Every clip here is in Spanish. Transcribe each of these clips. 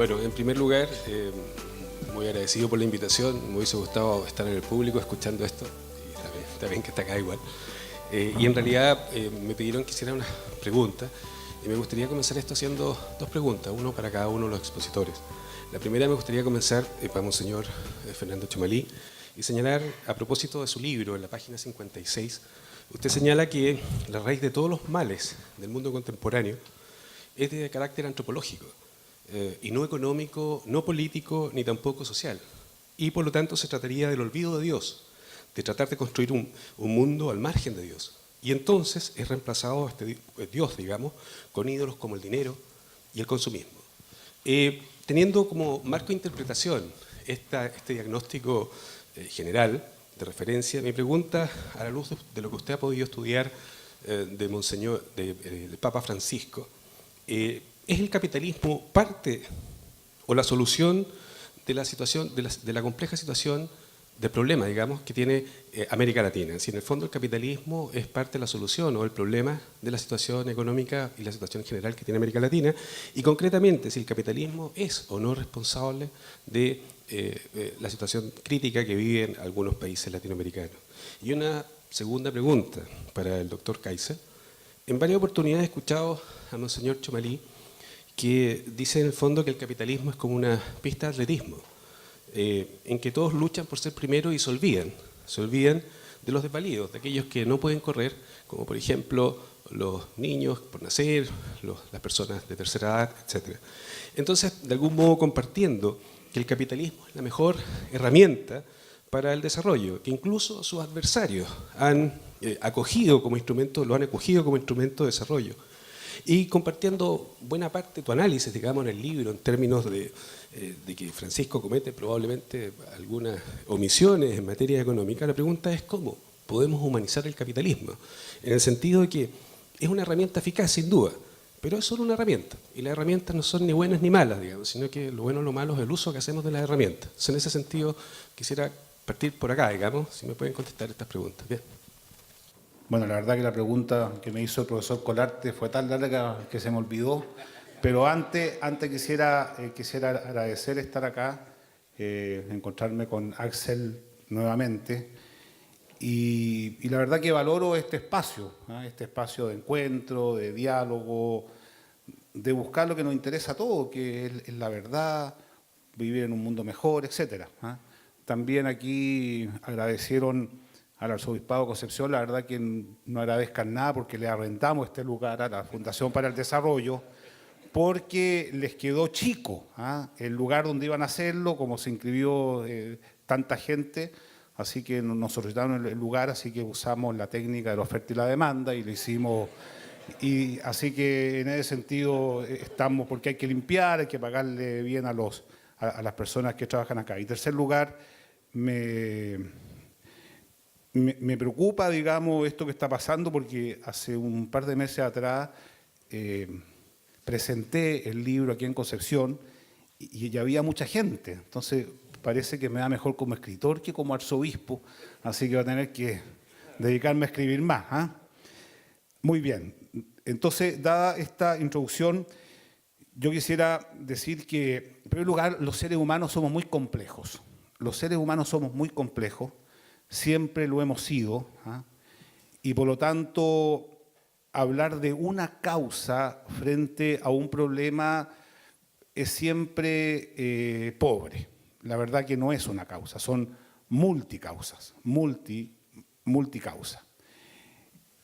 Bueno, en primer lugar, muy agradecido por la invitación. Me hubiese gustado estar en el público escuchando esto. Y está bien que está acá igual. Y en realidad me pidieron que hiciera unas preguntas. Y me gustaría comenzar esto haciendo dos preguntas, uno para cada uno de los expositores. La primera me gustaría comenzar para Monseñor Fernando Chomalí y señalar, a propósito de su libro, en la página 56, usted señala que la raíz de todos los males del mundo contemporáneo es de carácter antropológico, y no económico, no político, ni tampoco social. Y por lo tanto se trataría del olvido de Dios, de tratar de construir un mundo al margen de Dios. Y entonces es reemplazado este Dios, digamos, con ídolos como el dinero y el consumismo. Teniendo como marco de interpretación este diagnóstico general de referencia, mi pregunta, a la luz de lo que usted ha podido estudiar de Monseñor, del Papa Francisco, ¿es el capitalismo parte o la solución de la situación, de la compleja situación del problema, digamos, que tiene América Latina? Si en el fondo el capitalismo es parte de la solución o el problema de la situación económica y la situación general que tiene América Latina, y concretamente si el capitalismo es o no responsable de la situación crítica que viven algunos países latinoamericanos. Y una segunda pregunta para el doctor Kaiser. En varias oportunidades he escuchado a Monseñor Chomalí que dice en el fondo que el capitalismo es como una pista de atletismo, en que todos luchan por ser primero y se olvidan de los desvalidos, de aquellos que no pueden correr, como por ejemplo los niños por nacer, las personas de tercera edad, etc. Entonces, de algún modo compartiendo que el capitalismo es la mejor herramienta para el desarrollo, que incluso sus adversarios han acogido como instrumento, lo han acogido como instrumento de desarrollo. Y compartiendo buena parte de tu análisis, digamos, en el libro, en términos de que Francisco comete probablemente algunas omisiones en materia económica, la pregunta es cómo podemos humanizar el capitalismo, en el sentido de que es una herramienta eficaz, sin duda, pero es solo una herramienta, y las herramientas no son ni buenas ni malas, digamos, sino que lo bueno o lo malo es el uso que hacemos de las herramientas. Entonces, en ese sentido, quisiera partir por acá, digamos, si me pueden contestar estas preguntas. Bien. Bueno, la verdad que la pregunta que me hizo el profesor Colarte fue tan larga que se me olvidó, pero antes quisiera agradecer estar acá, encontrarme con Axel nuevamente, y la verdad que valoro este espacio, ¿eh? Este espacio de encuentro, de diálogo, de buscar lo que nos interesa a todos, que es la verdad, vivir en un mundo mejor, etc. También aquí agradecieron al Arzobispado de Concepción, la verdad que no agradezcan nada porque le arrendamos este lugar a la Fundación para el Desarrollo, porque les quedó chico el lugar donde iban a hacerlo, como se inscribió tanta gente, así que nos solicitaron el lugar, así que usamos la técnica de la oferta y la demanda y lo hicimos. Y así que en ese sentido estamos, porque hay que limpiar, hay que pagarle bien a las personas que trabajan acá. Y en tercer lugar, me preocupa, digamos, esto que está pasando, porque hace un par de meses atrás presenté el libro aquí en Concepción y ya había mucha gente. Entonces parece que me da mejor como escritor que como arzobispo, así que voy a tener que dedicarme a escribir más. Muy bien. Entonces, dada esta introducción, yo quisiera decir que, en primer lugar, los seres humanos somos muy complejos. Los seres humanos somos muy complejos, siempre lo hemos sido, y por lo tanto, hablar de una causa frente a un problema es siempre pobre. La verdad que no es una causa, son multicausas, multicausa.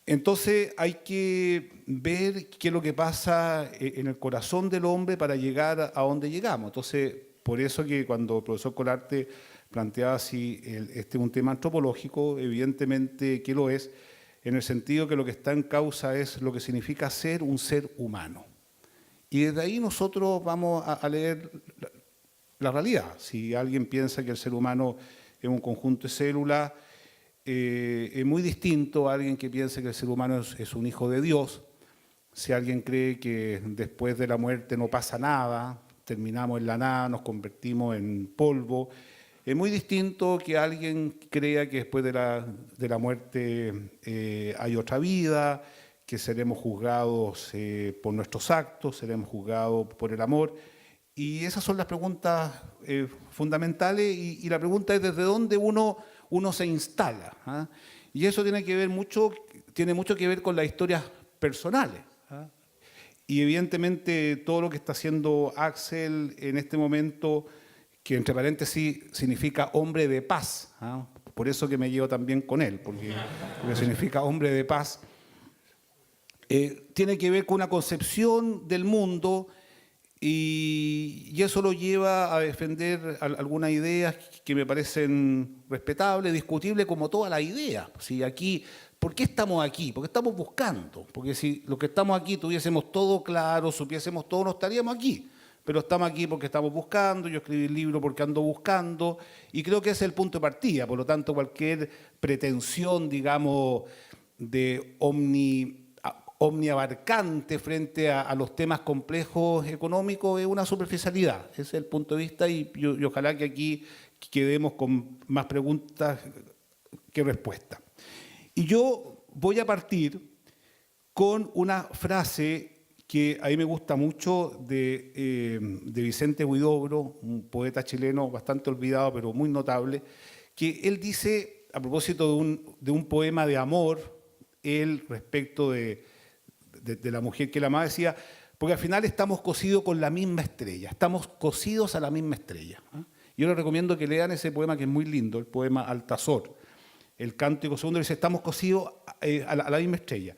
Entonces hay que ver qué es lo que pasa en el corazón del hombre para llegar a donde llegamos. Entonces, por eso que cuando el profesor Colarte planteaba si este es un tema antropológico, evidentemente que lo es, en el sentido que lo que está en causa es lo que significa ser un ser humano. Y desde ahí nosotros vamos a leer la realidad. Si alguien piensa que el ser humano es un conjunto de células, es muy distinto a alguien que piense que el ser humano es un hijo de Dios. Si alguien cree que después de la muerte no pasa nada, terminamos en la nada, nos convertimos en polvo, es muy distinto que alguien crea que después de la muerte hay otra vida, que seremos juzgados por nuestros actos, seremos juzgados por el amor. Y esas son las preguntas fundamentales y la pregunta es desde dónde uno se instala. ¿Ah? Y eso tiene mucho que ver con las historias personales. ¿Ah? Y evidentemente todo lo que está haciendo Axel en este momento, que entre paréntesis significa hombre de paz. ¿Ah? Por eso que me llevo también con él, porque significa hombre de paz. Tiene que ver con una concepción del mundo y eso lo lleva a defender algunas ideas que me parecen respetables, discutibles, como todas las ideas. Si aquí, ¿por qué estamos aquí? Porque estamos buscando. Porque si los que estamos aquí tuviésemos todo claro, supiésemos todo, no estaríamos aquí. Pero estamos aquí porque estamos buscando, yo escribí el libro porque ando buscando, y creo que ese es el punto de partida. Por lo tanto, cualquier pretensión, digamos, de omniabarcante frente a los temas complejos económicos es una superficialidad. Ese es el punto de vista y ojalá que aquí quedemos con más preguntas que respuestas. Y yo voy a partir con una frase que a mí me gusta mucho de Vicente Huidobro, un poeta chileno bastante olvidado pero muy notable, que él dice, a propósito de un poema de amor, él respecto de la mujer que él amaba, decía, porque al final estamos cosidos con la misma estrella, estamos cosidos a la misma estrella. ¿Eh? Yo les recomiendo que lean ese poema que es muy lindo, el poema Altazor, el cántico segundo, dice, estamos cosidos a la misma estrella.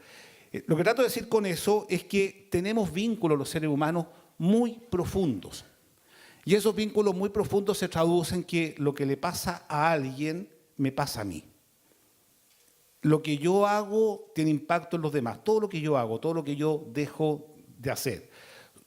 Lo que trato de decir con eso es que tenemos vínculos los seres humanos muy profundos. Y esos vínculos muy profundos se traducen en que lo que le pasa a alguien me pasa a mí. Lo que yo hago tiene impacto en los demás. Todo lo que yo hago, todo lo que yo dejo de hacer.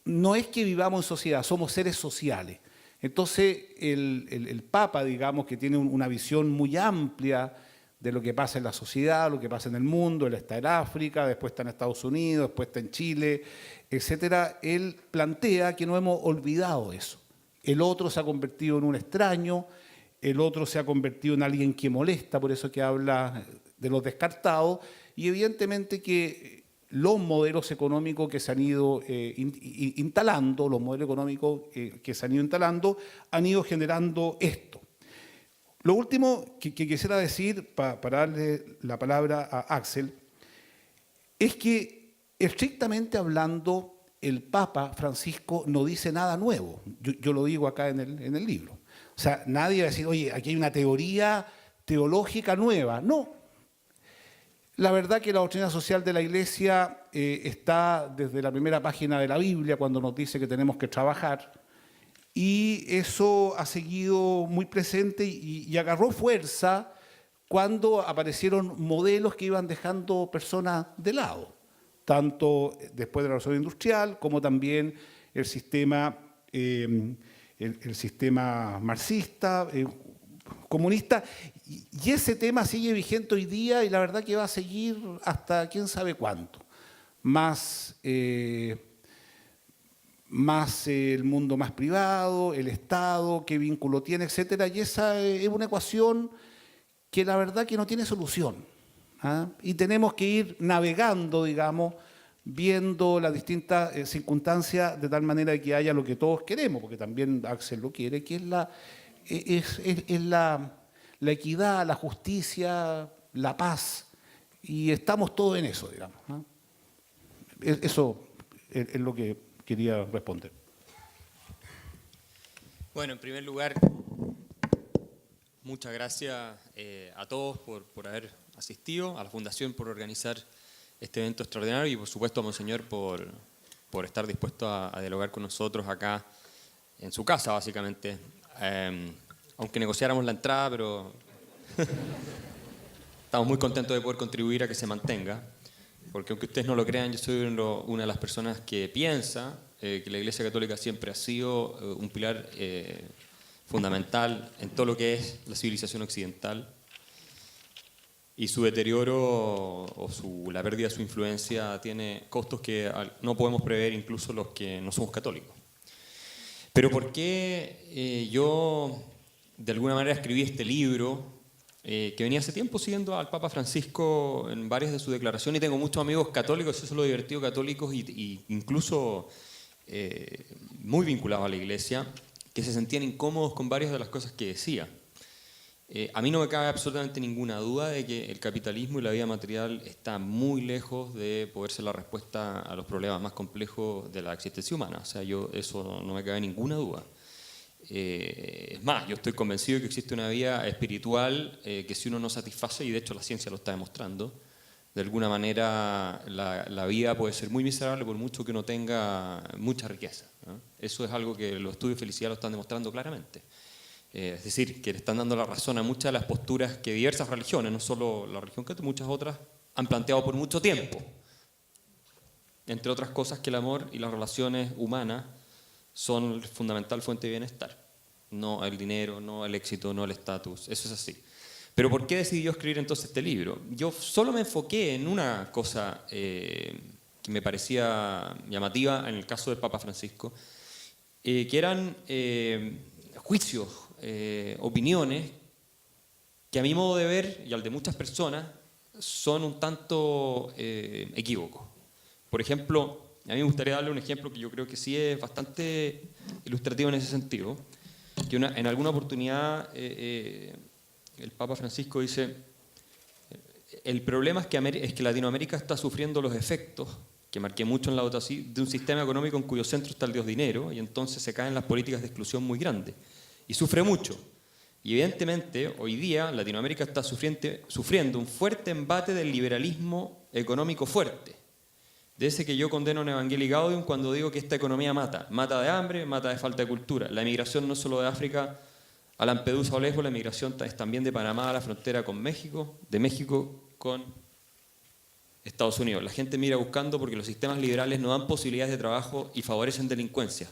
No es que vivamos en sociedad, somos seres sociales. Entonces, el Papa, digamos, que tiene una visión muy amplia de lo que pasa en la sociedad, lo que pasa en el mundo, él está en África, después está en Estados Unidos, después está en Chile, etcétera. Él plantea que no hemos olvidado eso. El otro se ha convertido en un extraño, el otro se ha convertido en alguien que molesta, por eso que habla de los descartados, y evidentemente que los modelos económicos que se han ido instalando, han ido generando esto. Lo último que quisiera decir, para darle la palabra a Axel, es que estrictamente hablando, el Papa Francisco no dice nada nuevo. Yo lo digo acá en el libro. O sea, nadie va a decir, oye, aquí hay una teoría teológica nueva. No. La verdad que la doctrina social de la Iglesia está desde la primera página de la Biblia, cuando nos dice que tenemos que trabajar, y eso ha seguido muy presente y agarró fuerza cuando aparecieron modelos que iban dejando personas de lado, tanto después de la Revolución Industrial como también el sistema marxista, comunista, y ese tema sigue vigente hoy día y la verdad que va a seguir hasta quién sabe cuánto. Más el mundo más privado, el Estado, qué vínculo tiene, etcétera, y esa es una ecuación que la verdad que no tiene solución. ¿Ah? Y tenemos que ir navegando, digamos, viendo las distintas circunstancias de tal manera que haya lo que todos queremos, porque también Axel lo quiere, que es la equidad, la justicia, la paz, y estamos todos en eso, digamos. ¿Ah? Eso es lo que quería responder. Bueno, en primer lugar, muchas gracias a todos por haber asistido, a la Fundación por organizar este evento extraordinario y por supuesto a Monseñor por estar dispuesto a dialogar con nosotros acá en su casa, básicamente. Aunque negociáramos la entrada, pero estamos muy contentos de poder contribuir a que se mantenga. Porque aunque ustedes no lo crean, yo soy una de las personas que piensa que la Iglesia Católica siempre ha sido un pilar fundamental en todo lo que es la civilización occidental y su deterioro la pérdida de su influencia tiene costos que no podemos prever incluso los que no somos católicos. Pero ¿por qué yo de alguna manera escribí este libro? Que venía hace tiempo siguiendo al Papa Francisco en varias de sus declaraciones y tengo muchos amigos católicos, eso es lo divertido, católicos y incluso muy vinculados a la Iglesia, que se sentían incómodos con varias de las cosas que decía. A mí no me cabe absolutamente ninguna duda de que el capitalismo y la vida material están muy lejos de poder ser la respuesta a los problemas más complejos de la existencia humana. O sea, eso no me cabe ninguna duda. Es más, yo estoy convencido de que existe una vía espiritual que si uno no satisface, y de hecho la ciencia lo está demostrando, de alguna manera la vida puede ser muy miserable por mucho que no tenga mucha riqueza, ¿no? Eso es algo que los estudios de felicidad lo están demostrando claramente. Es decir, que le están dando la razón a muchas de las posturas que diversas religiones, no solo la religión católica, muchas otras, han planteado por mucho tiempo. Entre otras cosas, que el amor y las relaciones humanas son fundamental fuente de bienestar. No el dinero, no el éxito, no el estatus. Eso es así. Pero ¿por qué decidí yo escribir entonces este libro? Yo solo me enfoqué en una cosa que me parecía llamativa en el caso del Papa Francisco, que eran juicios, opiniones que a mi modo de ver y al de muchas personas son un tanto equívocos. Por ejemplo, a mí me gustaría darle un ejemplo que yo creo que sí es bastante ilustrativo en ese sentido, que en alguna oportunidad el Papa Francisco dice: el problema es que Latinoamérica está sufriendo los efectos, que marqué mucho en la votación, de un sistema económico en cuyo centro está el dios dinero, y entonces se caen las políticas de exclusión muy grandes. Y sufre mucho. Y evidentemente, hoy día, Latinoamérica está sufriendo un fuerte embate del liberalismo económico fuerte. De ese que yo condeno en Evangelii Gaudium cuando digo que esta economía mata. Mata de hambre, mata de falta de cultura. La emigración no solo de África a Lampedusa o Lesbos, la emigración es también de Panamá a la frontera con México, de México con Estados Unidos. La gente mira buscando porque los sistemas liberales no dan posibilidades de trabajo y favorecen delincuencia.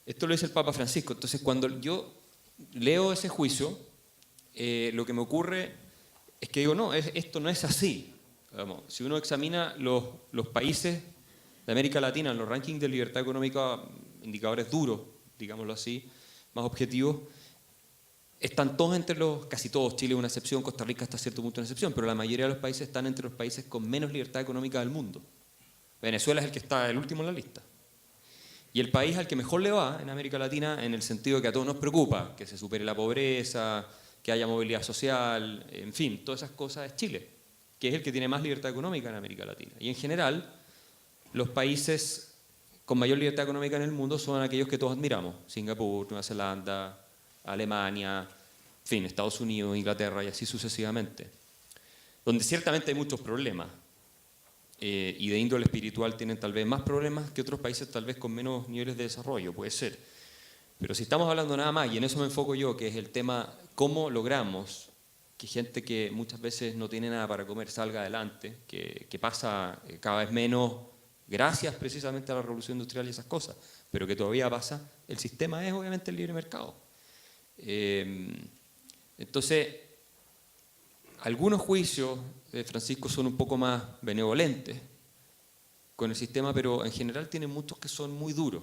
Esto lo dice el Papa Francisco. Entonces, cuando yo leo ese juicio, lo que me ocurre es que digo, no, esto no es así. Vamos, si uno examina los países de América Latina en los rankings de libertad económica, indicadores duros, digámoslo así, más objetivos, están todos casi todos, Chile es una excepción, Costa Rica hasta cierto punto una excepción, pero la mayoría de los países están entre los países con menos libertad económica del mundo. Venezuela es el que está el último en la lista. Y el país al que mejor le va en América Latina, en el sentido que a todos nos preocupa, que se supere la pobreza, que haya movilidad social, en fin, todas esas cosas, es Chile, que es el que tiene más libertad económica en América Latina. Y en general, los países con mayor libertad económica en el mundo son aquellos que todos admiramos: Singapur, Nueva Zelanda, Alemania, en fin, Estados Unidos, Inglaterra y así sucesivamente. Donde ciertamente hay muchos problemas. Y de índole espiritual tienen tal vez más problemas que otros países tal vez con menos niveles de desarrollo, puede ser. Pero si estamos hablando nada más, y en eso me enfoco yo, que es el tema cómo logramos que gente que muchas veces no tiene nada para comer salga adelante, que pasa cada vez menos gracias precisamente a la revolución industrial y esas cosas, pero que todavía pasa, el sistema es obviamente el libre mercado. Entonces, algunos juicios de Francisco son un poco más benevolentes con el sistema, pero en general tienen muchos que son muy duros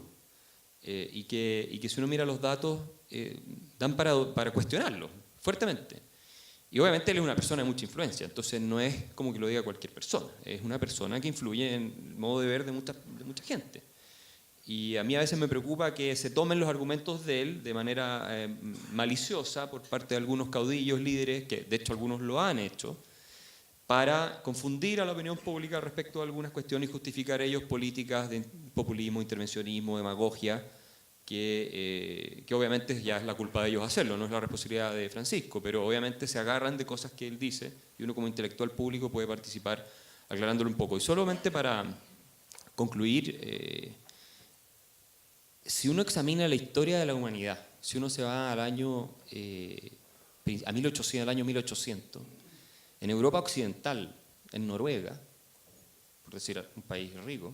y que si uno mira los datos dan para cuestionarlos fuertemente. Y obviamente él es una persona de mucha influencia, entonces no es como que lo diga cualquier persona, es una persona que influye en el modo de ver de mucha gente. Y a mí a veces me preocupa que se tomen los argumentos de él de manera maliciosa por parte de algunos caudillos, líderes, que de hecho algunos lo han hecho, para confundir a la opinión pública respecto a algunas cuestiones y justificar ellos políticas de populismo, intervencionismo, demagogia, que obviamente ya es la culpa de ellos hacerlo, no es la responsabilidad de Francisco, pero obviamente se agarran de cosas que él dice y uno como intelectual público puede participar aclarándolo un poco. Y solamente para concluir, si uno examina la historia de la humanidad, si uno se va al año 1800, en Europa Occidental, en Noruega, por decir un país rico,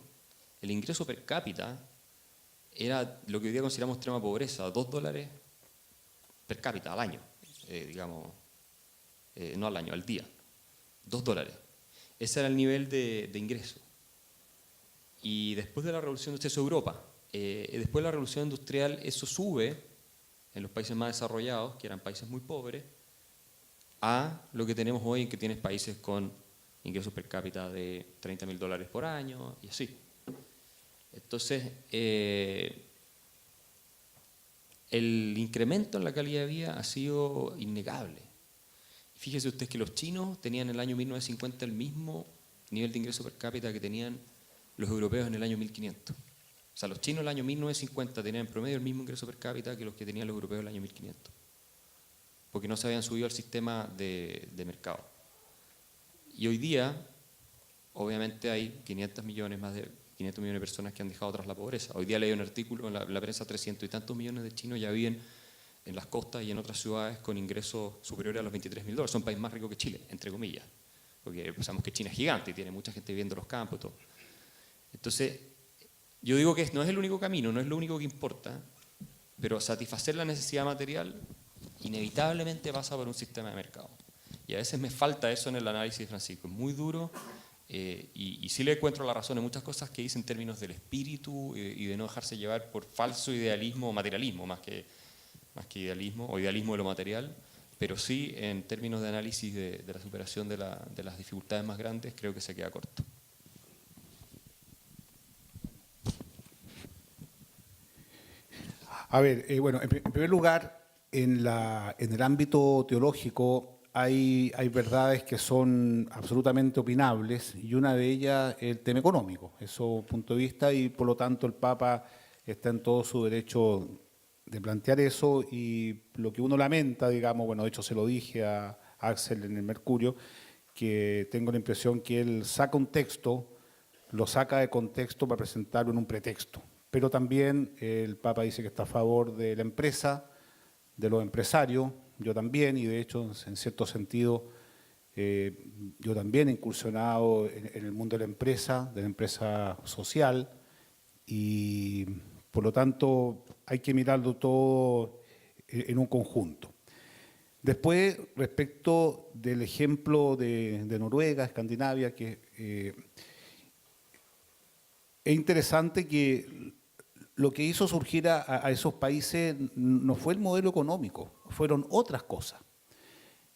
el ingreso per cápita era lo que hoy día consideramos extrema pobreza, $2 per cápita al año, no al año, al día, $2. Ese era el nivel de ingreso. Y después de la revolución industrial, eso es Europa. Después de la revolución industrial, eso sube en los países más desarrollados, que eran países muy pobres, a lo que tenemos hoy, que tienes países con ingresos per cápita de $30.000 por año y así. Entonces, el incremento en la calidad de vida ha sido innegable. Fíjese usted que los chinos tenían en el año 1950 el mismo nivel de ingreso per cápita que tenían los europeos en el año 1500. O sea, los chinos en el año 1950 tenían en promedio el mismo ingreso per cápita que los que tenían los europeos en el año 1500. Porque no se habían subido al sistema de mercado. Y hoy día, obviamente hay 500 millones de personas que han dejado atrás la pobreza. Hoy día leí un artículo en la prensa, 300 y tantos millones de chinos ya viven en las costas y en otras ciudades con ingresos superiores a los $23.000. Son un país más rico que Chile, entre comillas. Porque sabemos que China es gigante y tiene mucha gente viviendo en los campos y todo. Entonces, yo digo que no es el único camino, no es lo único que importa, pero satisfacer la necesidad material inevitablemente pasa por un sistema de mercado. Y a veces me falta eso en el análisis de Francisco. Es muy duro y sí le encuentro la razón en muchas cosas que dice en términos del espíritu y de no dejarse llevar por falso idealismo o materialismo, más que idealismo o idealismo de lo material, pero sí en términos de análisis de la superación de las dificultades más grandes, creo que se queda corto. A ver, bueno, en primer lugar, en el ámbito teológico hay verdades que son absolutamente opinables y una de ellas es el tema económico, eso punto de vista, y por lo tanto el Papa está en todo su derecho de plantear eso, y lo que uno lamenta, digamos, bueno, de hecho se lo dije a Axel en el Mercurio, que tengo la impresión que él saca un texto, lo saca de contexto para presentarlo en un pretexto. Pero también el Papa dice que está a favor de la empresa, de los empresarios, yo también, y de hecho, en cierto sentido, yo también he incursionado en el mundo de la empresa social, y por lo tanto hay que mirarlo todo en un conjunto. Después, respecto del ejemplo de Noruega, Escandinavia, que es interesante que lo que hizo surgir a esos países no fue el modelo económico, fueron otras cosas.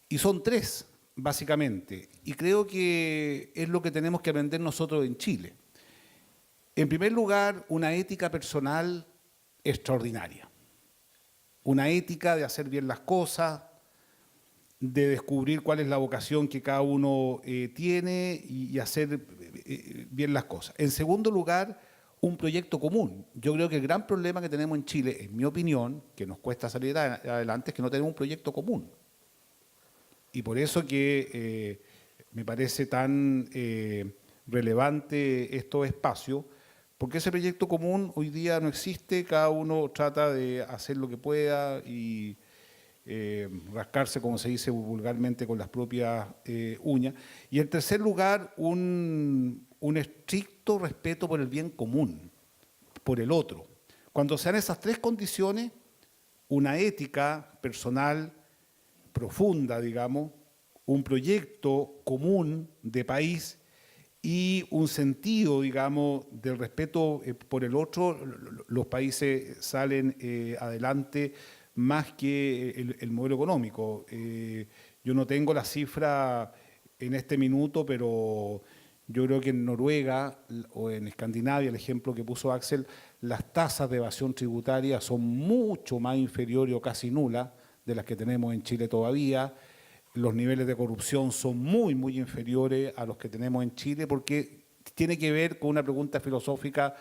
Y son tres, básicamente, y creo que es lo que tenemos que aprender nosotros en Chile. En primer lugar, una ética personal extraordinaria. Una ética de hacer bien las cosas, de descubrir cuál es la vocación que cada uno tiene y hacer bien las cosas. En segundo lugar, un proyecto común. Yo creo que el gran problema que tenemos en Chile, en mi opinión, que nos cuesta salir adelante, es que no tenemos un proyecto común. Y por eso que me parece tan relevante estos espacios, porque ese proyecto común hoy día no existe, cada uno trata de hacer lo que pueda y rascarse, como se dice vulgarmente, con las propias uñas. Y en tercer lugar, un estricto respeto por el bien común, por el otro. Cuando se dan esas tres condiciones, una ética personal profunda, digamos, un proyecto común de país y un sentido, digamos, del respeto por el otro, los países salen adelante más que el modelo económico. Yo no tengo la cifra en este minuto, pero yo creo que en Noruega o en Escandinavia, el ejemplo que puso Axel, las tasas de evasión tributaria son mucho más inferiores o casi nulas de las que tenemos en Chile todavía. Los niveles de corrupción son muy, muy inferiores a los que tenemos en Chile, porque tiene que ver con una pregunta filosófica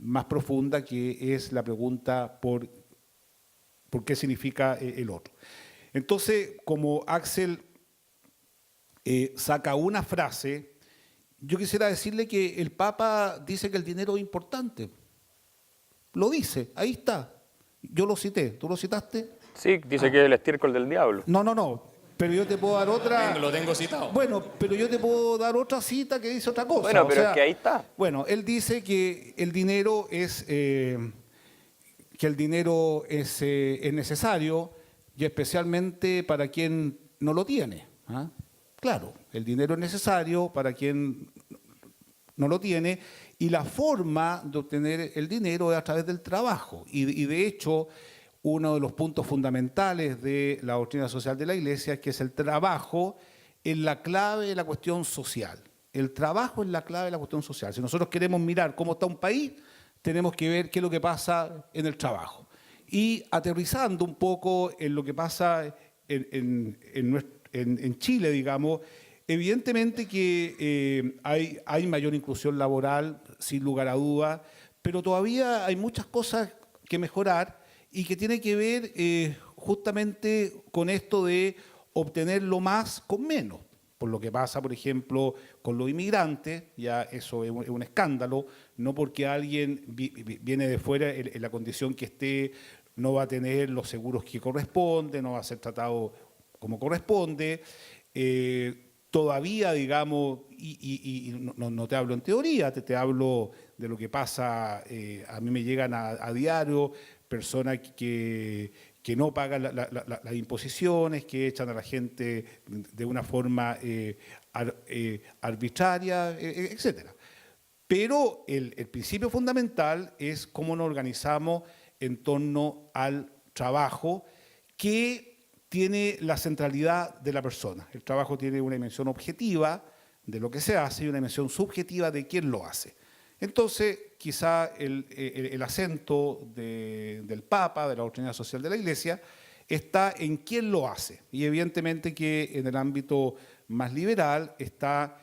más profunda, que es la pregunta por qué significa el otro. Entonces, como Axel saca una frase, yo quisiera decirle que el Papa dice que el dinero es importante. Lo dice, ahí está. Yo lo cité, ¿tú lo citaste? Sí, dice que es el estiércol del diablo. No, pero yo te puedo dar otra... Lo tengo citado. Bueno, pero yo te puedo dar otra cita que dice otra cosa. Bueno, pero es que ahí está. Bueno, él dice que el dinero es necesario, y especialmente para quien no lo tiene. ¿Ah? Claro, el dinero es necesario para quien no lo tiene, y la forma de obtener el dinero es a través del trabajo. Y de hecho, uno de los puntos fundamentales de la doctrina social de la Iglesia es que es el trabajo en la clave de la cuestión social. el trabajo es la clave de la cuestión social. Si nosotros queremos mirar cómo está un país, tenemos que ver qué es lo que pasa en el trabajo. Y aterrizando un poco en lo que pasa en Chile, digamos, evidentemente que hay mayor inclusión laboral, sin lugar a dudas, pero todavía hay muchas cosas que mejorar y que tiene que ver justamente con esto de obtener lo más con menos. Por lo que pasa, por ejemplo, con los inmigrantes, ya eso es un escándalo, no porque alguien viene de fuera en la condición que esté, no va a tener los seguros que corresponden, no va a ser tratado como corresponde. Todavía, digamos, y no te hablo en teoría, te hablo de lo que pasa, a mí me llegan a diario personas que no pagan las imposiciones, que echan a la gente de una forma arbitraria, etc. Pero el principio fundamental es cómo nos organizamos en torno al trabajo, que tiene la centralidad de la persona. El trabajo tiene una dimensión objetiva de lo que se hace y una dimensión subjetiva de quién lo hace. Entonces, quizá el acento del Papa, de la doctrina social de la Iglesia, está en quién lo hace. Y evidentemente que en el ámbito más liberal está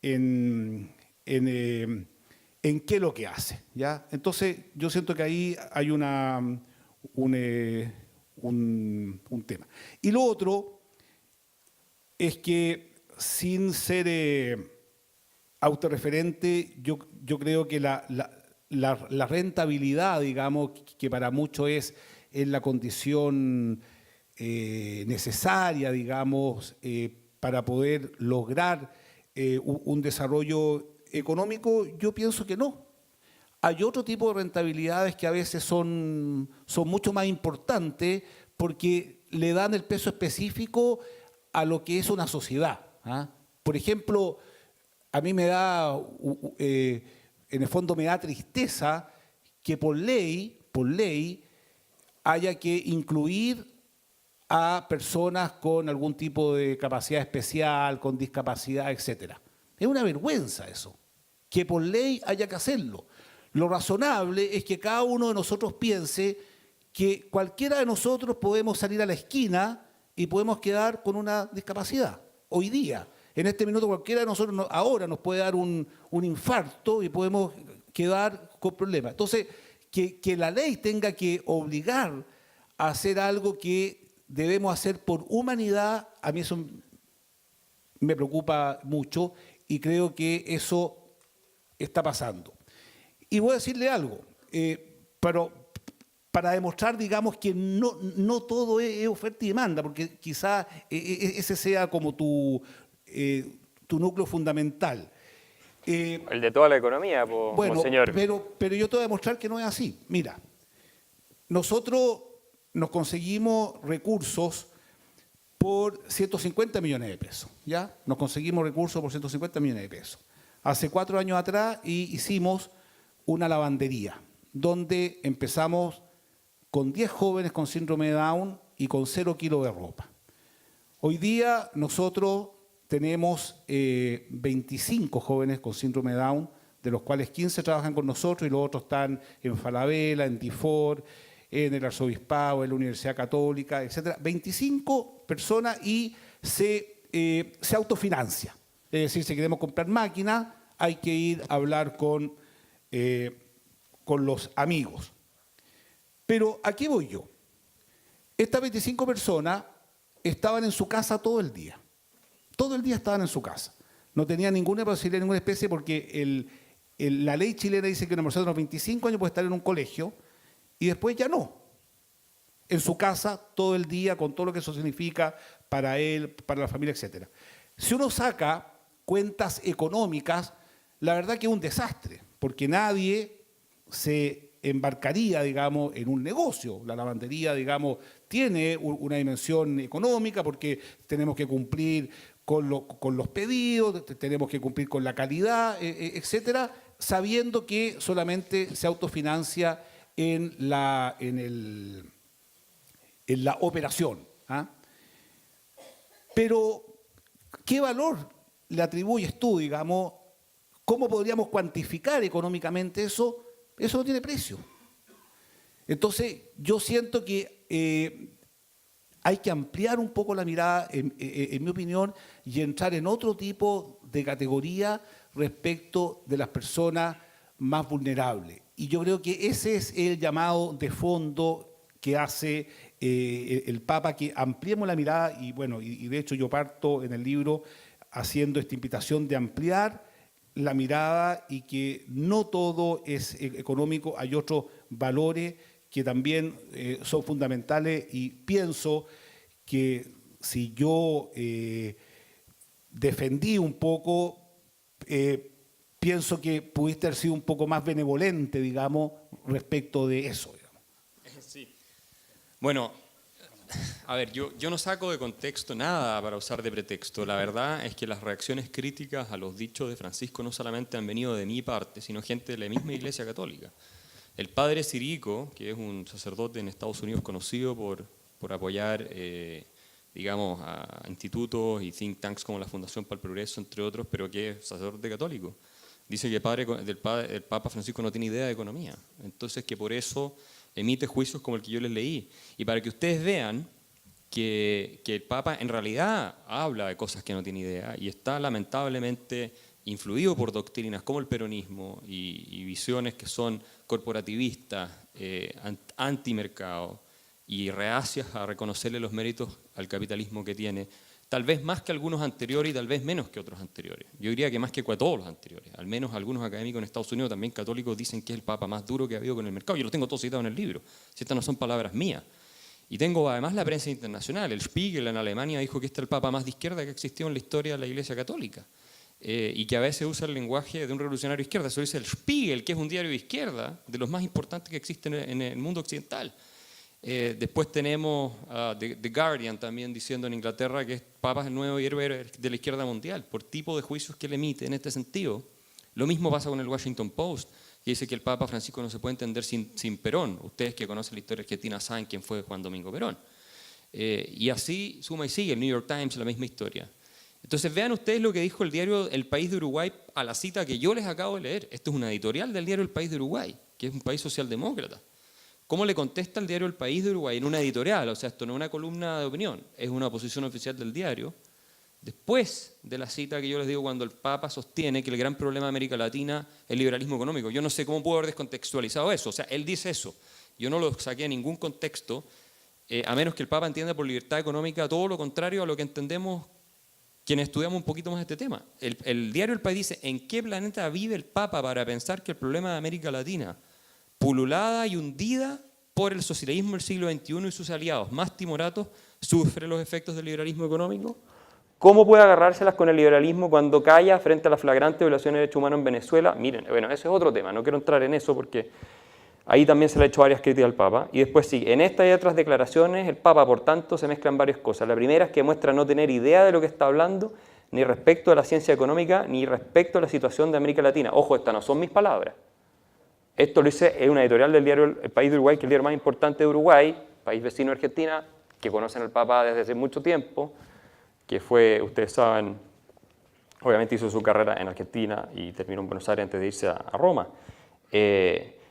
en qué es lo que hace, ¿ya? Entonces, yo siento que ahí hay un tema. Y lo otro es que, sin ser autorreferente, yo creo que la rentabilidad, digamos, que para muchos es la condición necesaria, digamos, para poder lograr un desarrollo económico, yo pienso que no. Hay otro tipo de rentabilidades que a veces son mucho más importantes porque le dan el peso específico a lo que es una sociedad, ¿ah? Por ejemplo, a mí me da, en el fondo me da tristeza que por ley haya que incluir a personas con algún tipo de capacidad especial, con discapacidad, etc. Es una vergüenza eso, que por ley haya que hacerlo. Lo razonable es que cada uno de nosotros piense que cualquiera de nosotros podemos salir a la esquina y podemos quedar con una discapacidad. Hoy día, en este minuto, cualquiera de nosotros ahora nos puede dar un infarto y podemos quedar con problemas. Entonces, que la ley tenga que obligar a hacer algo que debemos hacer por humanidad, a mí eso me preocupa mucho y creo que eso está pasando. Y voy a decirle algo, pero para demostrar, digamos, que no todo es oferta y demanda, porque quizás ese sea como tu núcleo fundamental. El de toda la economía, Bueno, señor. pero yo te voy a demostrar que no es así. Mira, nosotros nos conseguimos recursos por 150 millones de pesos, ¿ya? Nos conseguimos recursos por 150 millones de pesos. Hace 4 años atrás hicimos una lavandería, donde empezamos con 10 jóvenes con síndrome de Down y con 0 kilos de ropa. Hoy día nosotros tenemos 25 jóvenes con síndrome de Down, de los cuales 15 trabajan con nosotros y los otros están en Falabella, en DIFOR, en el Arzobispado, en la Universidad Católica, etc. 25 personas y se autofinancia. Es decir, si queremos comprar máquinas, hay que ir a hablar con los amigos. Pero ¿a qué voy yo? Estas 25 personas estaban en su casa todo el día. Todo el día estaban en su casa. No tenían ninguna posibilidad, ninguna especie, porque la ley chilena dice que una persona de los 25 años puede estar en un colegio y después ya no. En su casa todo el día, con todo lo que eso significa para él, para la familia, etc. Si uno saca cuentas económicas, la verdad que es un desastre, porque nadie se embarcaría, digamos, en un negocio. La lavandería, digamos, tiene una dimensión económica porque tenemos que cumplir con los pedidos, tenemos que cumplir con la calidad, etcétera, sabiendo que solamente se autofinancia en la operación, ¿ah? Pero, ¿qué valor le atribuyes tú, digamos, ¿cómo podríamos cuantificar económicamente eso? Eso no tiene precio. Entonces, yo siento que hay que ampliar un poco la mirada, en mi opinión, y entrar en otro tipo de categoría respecto de las personas más vulnerables. Y yo creo que ese es el llamado de fondo que hace el Papa, que ampliemos la mirada, y bueno, y de hecho yo parto en el libro haciendo esta invitación de ampliar la mirada y que no todo es económico, hay otros valores que también son fundamentales, y pienso que si yo defendí un poco, pienso que pudiste haber sido un poco más benevolente, digamos, respecto de eso. Digamos. Sí. Bueno, a ver, yo no saco de contexto nada para usar de pretexto. La verdad es que las reacciones críticas a los dichos de Francisco no solamente han venido de mi parte, sino gente de la misma Iglesia Católica. El padre Sirico, que es un sacerdote en Estados Unidos conocido por apoyar, digamos, a institutos y think tanks como la Fundación para el Progreso, entre otros, pero que es sacerdote católico, dice que el Papa Francisco no tiene idea de economía. Entonces, que por eso emite juicios como el que yo les leí. Y para que ustedes vean que el Papa en realidad habla de cosas que no tiene idea y está lamentablemente influido por doctrinas como el peronismo y visiones que son corporativistas, antimercado y reacias a reconocerle los méritos al capitalismo que tiene, tal vez más que algunos anteriores y tal vez menos que otros anteriores. Yo diría que más que todos los anteriores. Al menos algunos académicos en Estados Unidos, también católicos, dicen que es el Papa más duro que ha habido con el mercado. Yo lo tengo todo citado en el libro, si estas no son palabras mías. Y tengo además la prensa internacional. El Spiegel en Alemania dijo que este es el Papa más de izquierda que existió en la historia de la Iglesia Católica. Y que a veces usa el lenguaje de un revolucionario de izquierda. Eso dice el Spiegel, que es un diario de izquierda, de los más importantes que existen en el mundo occidental. Después tenemos The Guardian también diciendo en Inglaterra que Papa es el nuevo héroe de la izquierda mundial, por tipo de juicios que le emite en este sentido. Lo mismo pasa con el Washington Post, que dice que el Papa Francisco no se puede entender sin Perón. Ustedes que conocen la historia argentina saben quién fue Juan Domingo Perón. Y así suma y sigue, el New York Times, la misma historia. Entonces vean ustedes lo que dijo el diario El País de Uruguay a la cita que yo les acabo de leer. Esto es una editorial del diario El País de Uruguay, que es un país socialdemócrata. ¿Cómo le contesta el diario El País de Uruguay en una editorial? O sea, esto no es una columna de opinión, es una posición oficial del diario. Después de la cita que yo les digo cuando el Papa sostiene que el gran problema de América Latina es el liberalismo económico. Yo no sé cómo puedo haber descontextualizado eso. O sea, él dice eso. Yo no lo saqué a ningún contexto, a menos que el Papa entienda por libertad económica todo lo contrario a lo que entendemos quienes estudiamos un poquito más este tema. El diario El País dice, ¿en qué planeta vive el Papa para pensar que el problema de América Latina, pululada y hundida por el socialismo del siglo XXI y sus aliados más timoratos, sufre los efectos del liberalismo económico? ¿Cómo puede agarrárselas con el liberalismo cuando calla frente a la flagrante violación de derechos humanos en Venezuela? Miren, bueno, ese es otro tema, no quiero entrar en eso porque ahí también se le ha hecho varias críticas al Papa. Y después sí, en estas y otras declaraciones, el Papa, por tanto, se mezclan varias cosas. La primera es que muestra no tener idea de lo que está hablando, ni respecto a la ciencia económica, ni respecto a la situación de América Latina. Ojo, estas no son mis palabras. Esto lo hice en una editorial del diario El País de Uruguay, que es el diario más importante de Uruguay, país vecino de Argentina, que conocen al Papa desde hace mucho tiempo, que fue, ustedes saben, obviamente hizo su carrera en Argentina y terminó en Buenos Aires antes de irse a Roma.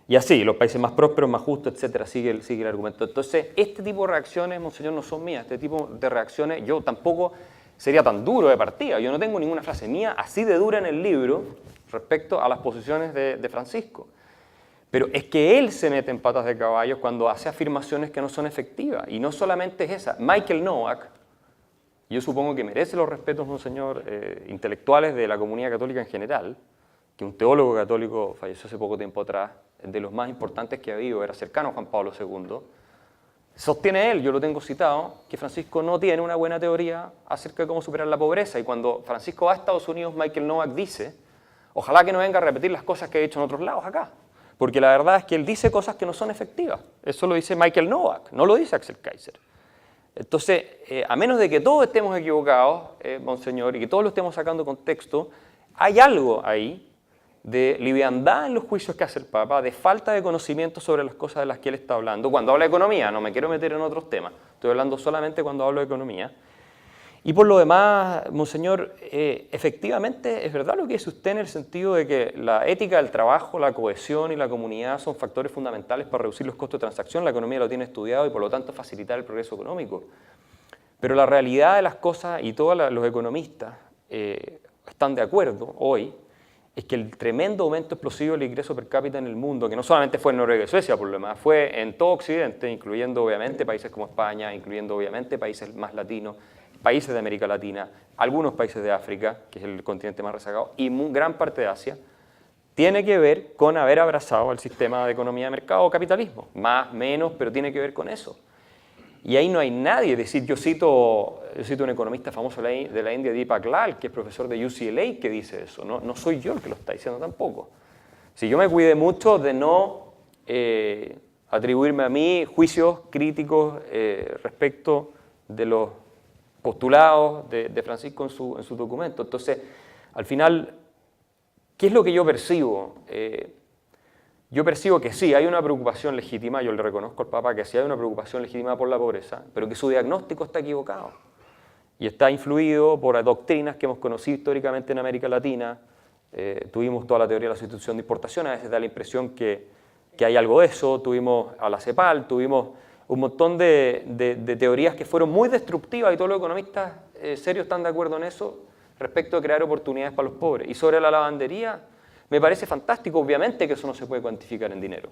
Y así, los países más prósperos, más justos, etcétera, sigue el argumento. Entonces, este tipo de reacciones, monseñor, no son mías. Este tipo de reacciones, yo tampoco sería tan duro de partida. Yo no tengo ninguna frase mía así de dura en el libro respecto a las posiciones de Francisco. Pero es que él se mete en patas de caballo cuando hace afirmaciones que no son efectivas. Y no solamente es esa. Michael Nowak, yo supongo que merece los respetos, monseñor, intelectuales de la comunidad católica en general, que un teólogo católico falleció hace poco tiempo atrás, de los más importantes que ha habido, era cercano a Juan Pablo II, sostiene él, yo lo tengo citado, que Francisco no tiene una buena teoría acerca de cómo superar la pobreza. Y cuando Francisco va a Estados Unidos, Michael Nowak dice, ojalá que no venga a repetir las cosas que he dicho en otros lados acá. Porque la verdad es que él dice cosas que no son efectivas. Eso lo dice Michael Nowak, no lo dice Axel Kaiser. Entonces, a menos de que todos estemos equivocados, monseñor, y que todos lo estemos sacando de contexto, hay algo ahí de liviandad en los juicios que hace el Papa, de falta de conocimiento sobre las cosas de las que él está hablando. Cuando habla de economía, no me quiero meter en otros temas, estoy hablando solamente cuando hablo de economía. Y por lo demás, monseñor, efectivamente es verdad lo que dice usted en el sentido de que la ética del trabajo, la cohesión y la comunidad son factores fundamentales para reducir los costos de transacción. La economía lo tiene estudiado y por lo tanto facilitar el progreso económico. Pero la realidad de las cosas, y todos los economistas están de acuerdo hoy, es que el tremendo aumento explosivo del ingreso per cápita en el mundo, que no solamente fue en Noruega y Suecia, por lo demás, fue en todo Occidente, incluyendo obviamente países como España, incluyendo obviamente países más latinos, países de América Latina, algunos países de África, que es el continente más rezagado, y gran parte de Asia, tiene que ver con haber abrazado el sistema de economía de mercado o capitalismo. Más, menos, pero tiene que ver con eso. Y ahí no hay nadie, es decir, yo cito un economista famoso de la India, Deepak Lal, que es profesor de UCLA, que dice eso, no soy yo el que lo está diciendo tampoco. Si yo me cuidé mucho de no atribuirme a mí juicios críticos respecto de los postulados de Francisco en su documento. Entonces, al final, ¿qué es lo que yo percibo? Yo percibo que sí, hay una preocupación legítima, yo le reconozco al Papa que sí hay una preocupación legítima por la pobreza, pero que su diagnóstico está equivocado y está influido por doctrinas que hemos conocido históricamente en América Latina. Tuvimos toda la teoría de la sustitución de importación, a veces da la impresión que hay algo de eso, tuvimos a la CEPAL, tuvimos un montón de teorías que fueron muy destructivas y todos los economistas serios están de acuerdo en eso respecto de crear oportunidades para los pobres. Y sobre la lavandería, me parece fantástico, obviamente que eso no se puede cuantificar en dinero,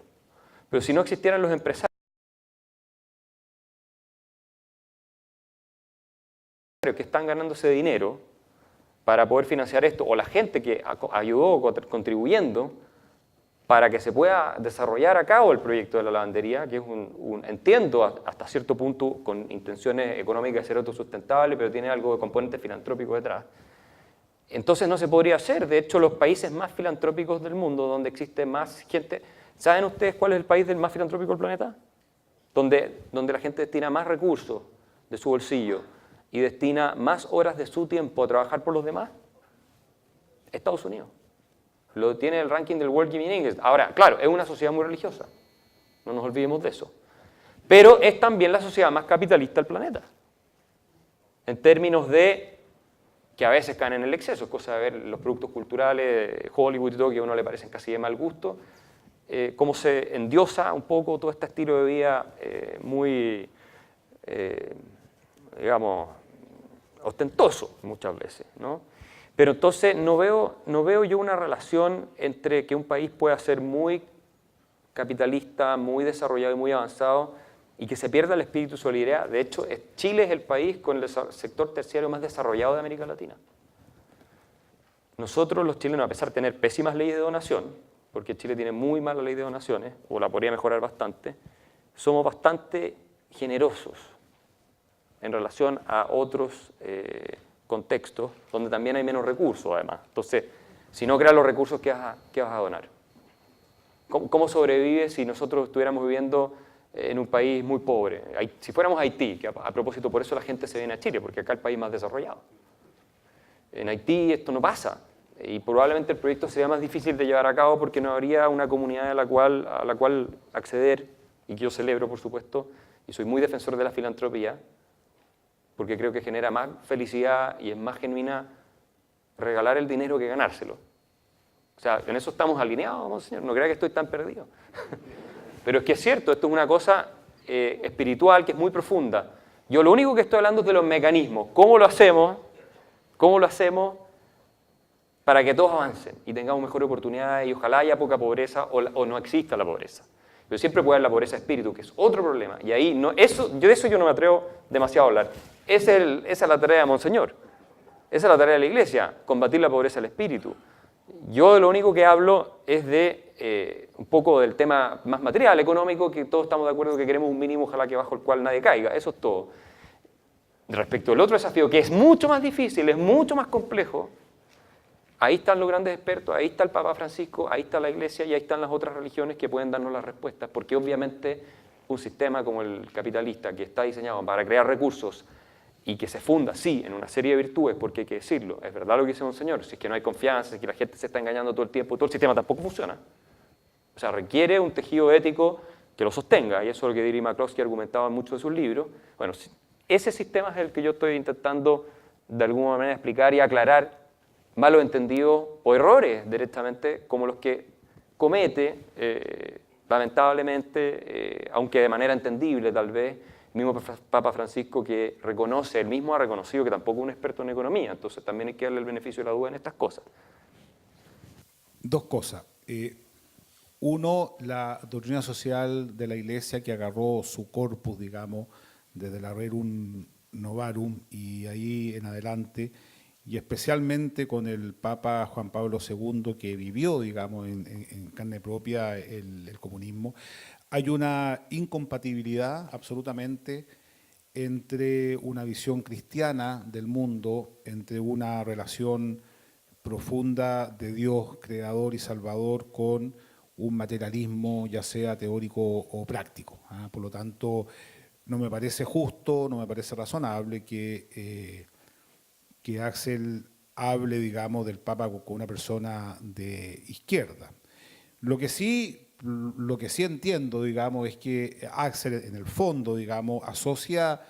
pero si no existieran los empresarios que están ganándose dinero para poder financiar esto, o la gente que ayudó contribuyendo para que se pueda desarrollar a cabo el proyecto de la lavandería, que es entiendo hasta cierto punto con intenciones económicas de ser autosustentable, pero tiene algo de componente filantrópico detrás. Entonces no se podría hacer. De hecho, los países más filantrópicos del mundo, donde existe más gente... ¿Saben ustedes cuál es el país más filantrópico del planeta? Donde la gente destina más recursos de su bolsillo y destina más horas de su tiempo a trabajar por los demás. Estados Unidos. Lo tiene el ranking del World Giving Index. Ahora, claro, es una sociedad muy religiosa. No nos olvidemos de eso. Pero es también la sociedad más capitalista del planeta. En términos de que a veces caen en el exceso, es cosa de ver los productos culturales, Hollywood y todo, que a uno le parecen casi de mal gusto, cómo se endiosa un poco todo este estilo de vida muy, digamos, ostentoso muchas veces, ¿no? Pero entonces no veo yo una relación entre que un país pueda ser muy capitalista, muy desarrollado y muy avanzado, y que se pierda el espíritu de solidaridad. De hecho, Chile es el país con el sector terciario más desarrollado de América Latina. Nosotros los chilenos, a pesar de tener pésimas leyes de donación, porque Chile tiene muy mala ley de donaciones, o la podría mejorar bastante, somos bastante generosos en relación a otros contextos donde también hay menos recursos, además. Entonces, si no creas los recursos, ¿qué vas a donar? ¿Cómo sobrevives si nosotros estuviéramos viviendo en un país muy pobre? Si fuéramos Haití, que a propósito por eso la gente se viene a Chile, porque acá es el país más desarrollado. En Haití esto no pasa, y probablemente el proyecto sería más difícil de llevar a cabo porque no habría una comunidad a la cual acceder, y que yo celebro, por supuesto, y soy muy defensor de la filantropía, porque creo que genera más felicidad y es más genuina regalar el dinero que ganárselo. O sea, en eso estamos alineados, monseñor, no crea que estoy tan perdido. Pero es que es cierto, esto es una cosa espiritual que es muy profunda. Yo lo único que estoy hablando es de los mecanismos. ¿Cómo lo hacemos para que todos avancen y tengamos mejores oportunidades y ojalá haya poca pobreza o no exista la pobreza? Pero siempre puede haber la pobreza de espíritu, que es otro problema. Y ahí, de eso yo no me atrevo demasiado a hablar. Esa es la tarea de Monseñor. Esa es la tarea de la Iglesia, combatir la pobreza del espíritu. Yo de lo único que hablo es de un poco del tema más material, económico, que todos estamos de acuerdo que queremos un mínimo, ojalá que bajo el cual nadie caiga. Eso es todo. Respecto al otro desafío, que es mucho más difícil, es mucho más complejo, ahí están los grandes expertos, ahí está el Papa Francisco, ahí está la Iglesia y ahí están las otras religiones que pueden darnos las respuestas, porque obviamente un sistema como el capitalista, que está diseñado para crear recursos y que se funda, sí, en una serie de virtudes, porque hay que decirlo, es verdad lo que dice Monseñor, si es que no hay confianza, si es que la gente se está engañando todo el tiempo, todo el sistema tampoco funciona. O sea, requiere un tejido ético que lo sostenga, y eso es lo que Diri McCloskey argumentaba en muchos de sus libros. Bueno, ese sistema es el que yo estoy intentando de alguna manera explicar y aclarar malos entendidos o errores directamente como los que comete, lamentablemente, aunque de manera entendible tal vez, el mismo Papa Francisco, que reconoce, él mismo ha reconocido que tampoco es un experto en economía, entonces también hay que darle el beneficio de la duda en estas cosas. Dos cosas. Uno, la doctrina social de la Iglesia, que agarró su corpus, digamos, desde la Rerum Novarum y ahí en adelante, y especialmente con el Papa Juan Pablo II, que vivió, digamos, en carne propia el comunismo. Hay una incompatibilidad absolutamente entre una visión cristiana del mundo, entre una relación profunda de Dios creador y salvador con un materialismo ya sea teórico o práctico. Por lo tanto, no me parece justo, no me parece razonable que Axel hable, digamos, del Papa con una persona de izquierda. Lo que sí entiendo, digamos, es que Axel, en el fondo, digamos, asocia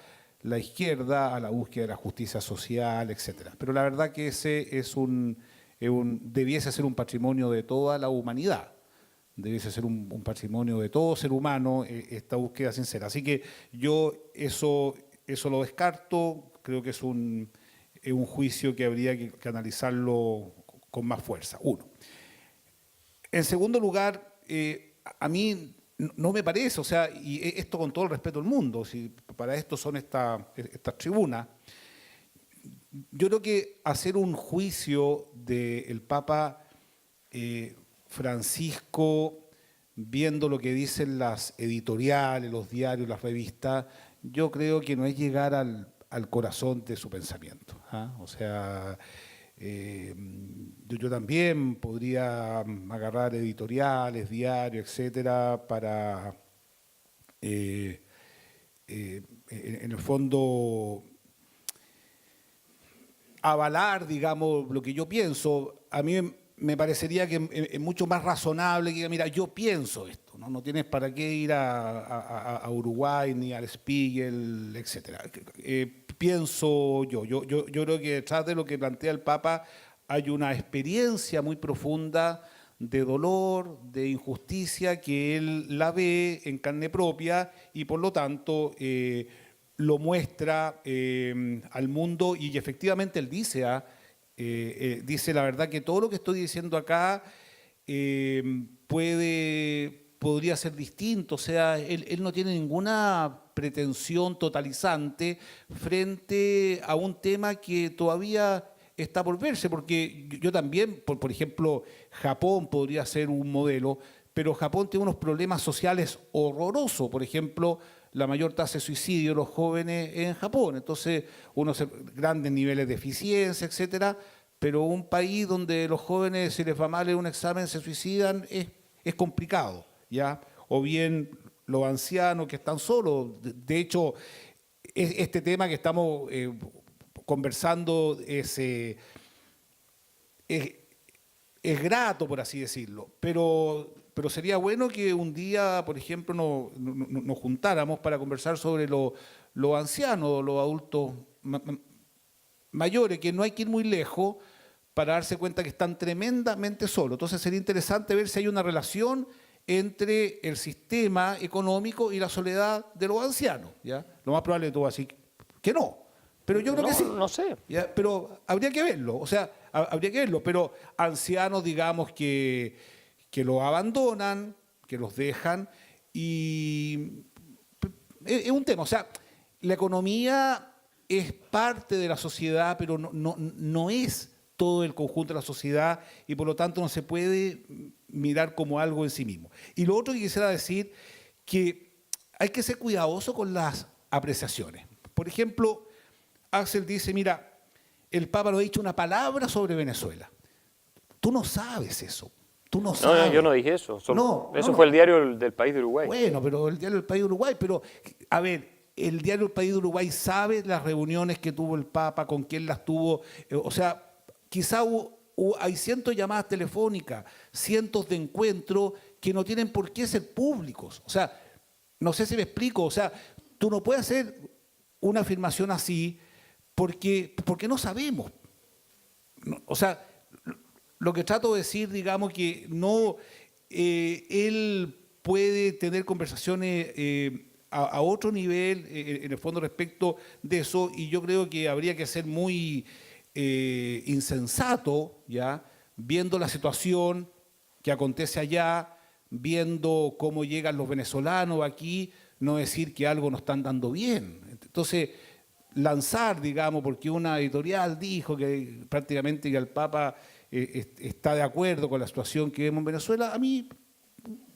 la izquierda a la búsqueda de la justicia social, etc. Pero la verdad que ese debiese ser un patrimonio de toda la humanidad. Debiese ser un patrimonio de todo ser humano, esta búsqueda sincera. Así que yo eso lo descarto, creo que es un juicio que habría que analizarlo con más fuerza. Uno. En segundo lugar, a mí no me parece, o sea, y esto con todo el respeto del mundo, si para esto son estas tribunas, yo creo que hacer un juicio del Papa Francisco, viendo lo que dicen las editoriales, los diarios, las revistas, yo creo que no es llegar al corazón de su pensamiento. O sea, yo también podría agarrar editoriales, diarios, etcétera, para, en el fondo, avalar, digamos, lo que yo pienso. A mí me parecería que es mucho más razonable que diga, mira, yo pienso esto, no tienes para qué ir a Uruguay ni al Spiegel, etcétera. Pienso yo creo que detrás de lo que plantea el Papa hay una experiencia muy profunda de dolor, de injusticia, que él la ve en carne propia y por lo tanto lo muestra al mundo y efectivamente él dice, dice la verdad que todo lo que estoy diciendo acá podría ser distinto, o sea, él no tiene ninguna pretensión totalizante frente a un tema que todavía está por verse, porque yo también, por ejemplo, Japón podría ser un modelo, pero Japón tiene unos problemas sociales horrorosos, por ejemplo, la mayor tasa de suicidio de los jóvenes en Japón, entonces unos grandes niveles de eficiencia, etcétera, pero un país donde los jóvenes, si les va mal en un examen, se suicidan, es complicado, ¿ya? O bien los ancianos que están solos. De hecho, este tema que estamos conversando es grato, por así decirlo, pero sería bueno que un día, por ejemplo, nos juntáramos para conversar sobre los ancianos, los adultos mayores, que no hay que ir muy lejos para darse cuenta que están tremendamente solos. Entonces sería interesante ver si hay una relación entre el sistema económico y la soledad de los ancianos, ¿ya? Lo más probable de todo así que no, pero yo creo que sí. No sé. ¿Ya? Pero habría que verlo, o sea, habría que verlo, pero ancianos, digamos, que los abandonan, que los dejan, y es un tema, o sea, la economía es parte de la sociedad, pero no es todo el conjunto de la sociedad y por lo tanto no se puede mirar como algo en sí mismo. Y lo otro que quisiera decir, que hay que ser cuidadoso con las apreciaciones. Por ejemplo, Axel dice, mira, el Papa no ha dicho una palabra sobre Venezuela. Tú no sabes eso. Tú no sabes. No, yo no dije eso. Eso fue el diario del País de Uruguay. Bueno, pero el diario del País de Uruguay, pero a ver, el diario del País de Uruguay sabe las reuniones que tuvo el Papa, con quién las tuvo, o sea, quizá hay cientos de llamadas telefónicas, cientos de encuentros que no tienen por qué ser públicos. O sea, no sé si me explico, o sea, tú no puedes hacer una afirmación así porque no sabemos. O sea, lo que trato de decir, digamos, que no, él puede tener conversaciones a otro nivel, en el fondo, respecto de eso, y yo creo que habría que ser muy insensato, ¿ya? Viendo la situación que acontece allá, viendo cómo llegan los venezolanos aquí, no decir que algo no están dando bien. Entonces, lanzar, digamos, porque una editorial dijo que prácticamente que el Papa está de acuerdo con la situación que vemos en Venezuela, a mí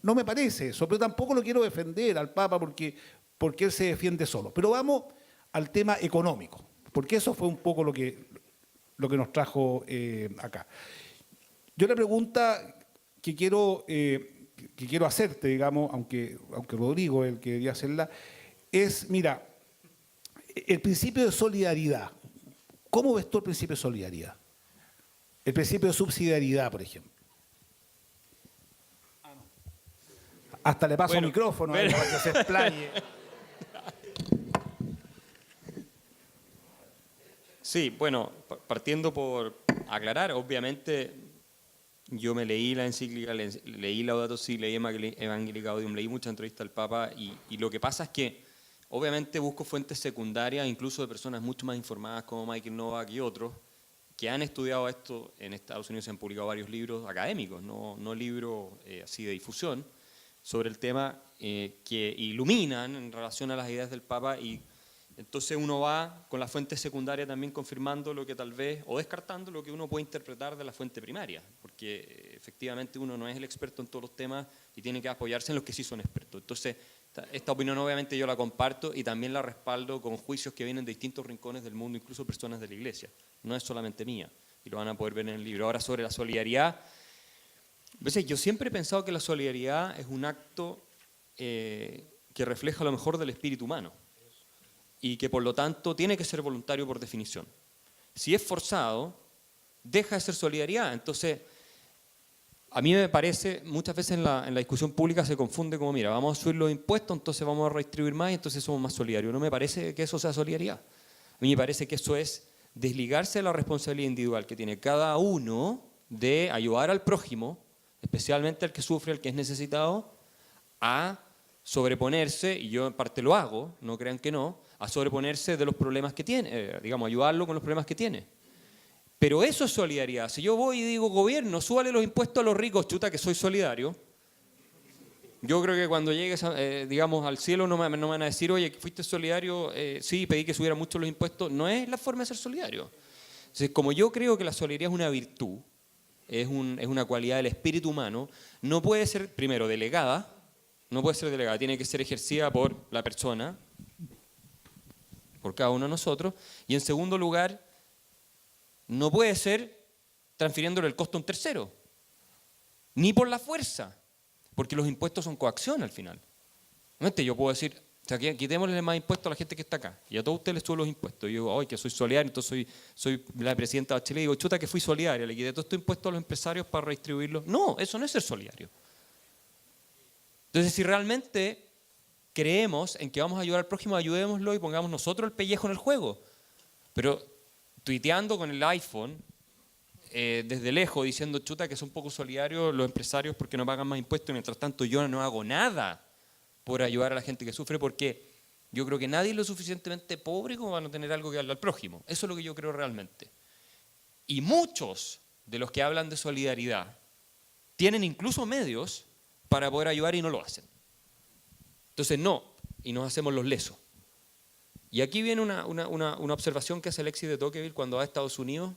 no me parece eso, pero tampoco lo quiero defender al Papa porque él se defiende solo. Pero vamos al tema económico, porque eso fue un poco lo que nos trajo acá. Yo la pregunta que quiero hacerte, digamos, aunque Rodrigo es el que debería hacerla, es, mira, el principio de solidaridad. ¿Cómo ves tú el principio de solidaridad? El principio de subsidiariedad, por ejemplo. Hasta le paso el micrófono para que se explaye. Sí, bueno, partiendo por aclarar, obviamente yo me leí la encíclica, leí Laudato Si, leí Evangelii Gaudium, leí muchas entrevistas al Papa y lo que pasa es que obviamente busco fuentes secundarias, incluso de personas mucho más informadas como Michael Novak y otros, que han estudiado esto en Estados Unidos. Se han publicado varios libros académicos, no libros así de difusión, sobre el tema que iluminan en relación a las ideas del Papa, y entonces uno va con la fuente secundaria también confirmando lo que tal vez, o descartando lo que uno puede interpretar de la fuente primaria, porque efectivamente uno no es el experto en todos los temas y tiene que apoyarse en los que sí son expertos. Entonces, esta opinión obviamente yo la comparto y también la respaldo con juicios que vienen de distintos rincones del mundo, incluso personas de la Iglesia. No es solamente mía, y lo van a poder ver en el libro. Ahora, sobre la solidaridad, yo siempre he pensado que la solidaridad es un acto que refleja lo mejor del espíritu humano y que por lo tanto tiene que ser voluntario por definición. Si es forzado, deja de ser solidaridad. Entonces, a mí me parece, muchas veces en la discusión pública se confunde como, mira, vamos a subir los impuestos, entonces vamos a redistribuir más y entonces somos más solidarios. No me parece que eso sea solidaridad. A mí me parece que eso es desligarse de la responsabilidad individual que tiene cada uno de ayudar al prójimo, especialmente al que sufre, al que es necesitado, a sobreponerse, y yo en parte lo hago, no crean que no, a sobreponerse de los problemas que tiene, digamos, ayudarlo con los problemas que tiene. Pero eso es solidaridad. Si yo voy y digo, gobierno, súbale los impuestos a los ricos, chuta que soy solidario, yo creo que cuando llegues, digamos, al cielo no me van a decir, oye, ¿fuiste solidario? Sí, pedí que subieran mucho los impuestos. No es la forma de ser solidario. Entonces, como yo creo que la solidaridad es una virtud, es una cualidad del espíritu humano, no puede ser, primero, delegada, tiene que ser ejercida por la persona, por cada uno de nosotros, y en segundo lugar, no puede ser transfiriéndole el costo a un tercero, ni por la fuerza, porque los impuestos son coacción al final. Yo puedo decir, o sea, quitémosle más impuestos a la gente que está acá, y a todos ustedes les subo los impuestos. Y yo digo, ay, que soy solidario, entonces soy la presidenta Bachelet, y digo, chuta que fui solidaria, le quité todos estos impuestos a los empresarios para redistribuirlos. No, eso no es ser solidario. Entonces, si realmente creemos en que vamos a ayudar al prójimo, ayudémoslo y pongamos nosotros el pellejo en el juego. Pero tuiteando con el iPhone, desde lejos, diciendo, chuta, que son poco solidarios los empresarios porque no pagan más impuestos, y mientras tanto yo no hago nada por ayudar a la gente que sufre, porque yo creo que nadie es lo suficientemente pobre como para no tener algo que darle al prójimo. Eso es lo que yo creo realmente. Y muchos de los que hablan de solidaridad tienen incluso medios para poder ayudar y no lo hacen. Entonces no, y nos hacemos los lesos. Y aquí viene una observación que hace Alexis de Tocqueville cuando va a Estados Unidos,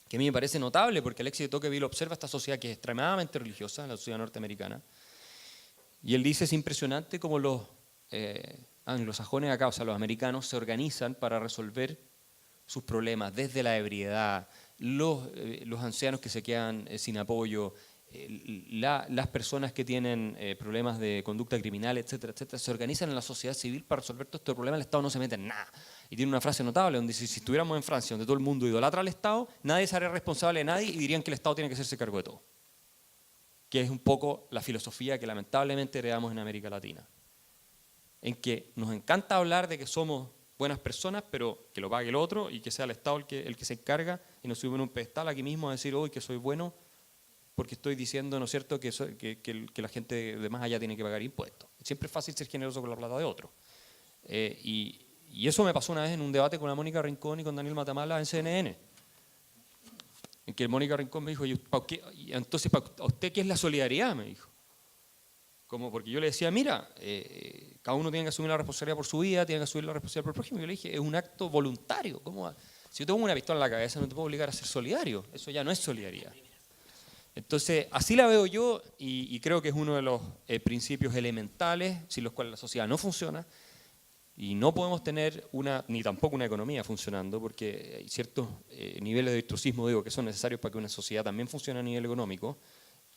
que a mí me parece notable, porque Alexis de Tocqueville observa esta sociedad que es extremadamente religiosa, la sociedad norteamericana, y él dice, es impresionante cómo los anglosajones acá, o sea, los americanos, se organizan para resolver sus problemas, desde la ebriedad, los ancianos que se quedan sin apoyo, las personas que tienen problemas de conducta criminal, etcétera, etcétera, se organizan en la sociedad civil para resolver todo este problema. El Estado no se mete en nada. Y tiene una frase notable donde dice, si estuviéramos en Francia, donde todo el mundo idolatra al Estado, nadie se haría responsable de nadie y dirían que el Estado tiene que hacerse cargo de todo. Que es un poco la filosofía que lamentablemente heredamos en América Latina. En que nos encanta hablar de que somos buenas personas, pero que lo pague el otro y que sea el Estado el que se encarga y nos suben un pedestal aquí mismo a decir hoy que soy bueno porque estoy diciendo, ¿no es cierto?, que la gente de más allá tiene que pagar impuestos. Siempre es fácil ser generoso con la plata de otro. Y eso me pasó una vez en un debate con la Mónica Rincón y con Daniel Matamala en CNN. En que Mónica Rincón me dijo, entonces, ¿a usted qué es la solidaridad?, me dijo. Como porque yo le decía, mira, cada uno tiene que asumir la responsabilidad por su vida, tiene que asumir la responsabilidad por el prójimo. Yo le dije, es un acto voluntario. Si yo tengo una pistola en la cabeza, no te puedo obligar a ser solidario. Eso ya no es solidaridad. Entonces, así la veo yo y creo que es uno de los principios elementales sin los cuales la sociedad no funciona y no podemos tener ni tampoco una economía funcionando porque hay ciertos niveles de virtuosismo, digo, que son necesarios para que una sociedad también funcione a nivel económico.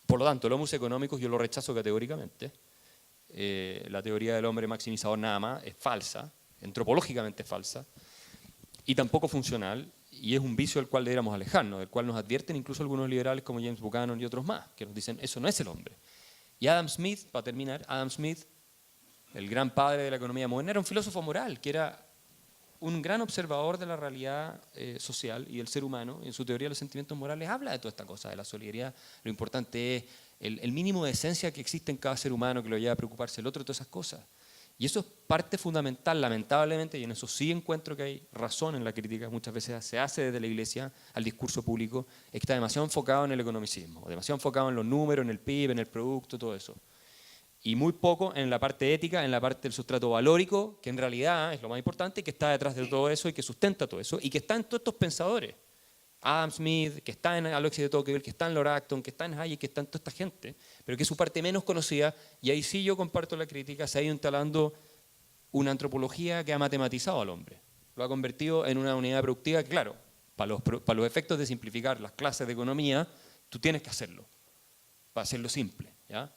Por lo tanto, los hombres económicos yo lo rechazo categóricamente. La teoría del hombre maximizador nada más es falsa, antropológicamente falsa, y tampoco funcional, y es un vicio del cual deberíamos alejarnos, del cual nos advierten incluso algunos liberales como James Buchanan y otros más, que nos dicen, eso no es el hombre. Y Adam Smith, para terminar, Adam Smith, el gran padre de la economía moderna, era un filósofo moral, que era un gran observador de la realidad social y del ser humano. En su teoría de los sentimientos morales habla de toda esta cosa, de la solidaridad. Lo importante es el mínimo de esencia que existe en cada ser humano que lo lleva a preocuparse el otro, todas esas cosas. Y eso es parte fundamental, lamentablemente, y en eso sí encuentro que hay razón en la crítica, muchas veces se hace desde la Iglesia al discurso público, es que está demasiado enfocado en el economicismo, demasiado enfocado en los números, en el PIB, en el producto, todo eso. Y muy poco en la parte ética, en la parte del sustrato valórico, que en realidad es lo más importante, que está detrás de todo eso y que sustenta todo eso, y que está en todos estos pensadores. Adam Smith, que está en Alexis de Tocqueville, que está en Lord Acton, que está en Hayek, que está en toda esta gente, pero que es su parte menos conocida, y ahí sí yo comparto la crítica, se ha ido instalando una antropología que ha matematizado al hombre. Lo ha convertido en una unidad productiva que, claro, para los efectos de simplificar las clases de economía, tú tienes que hacerlo, para hacerlo simple, ¿ya?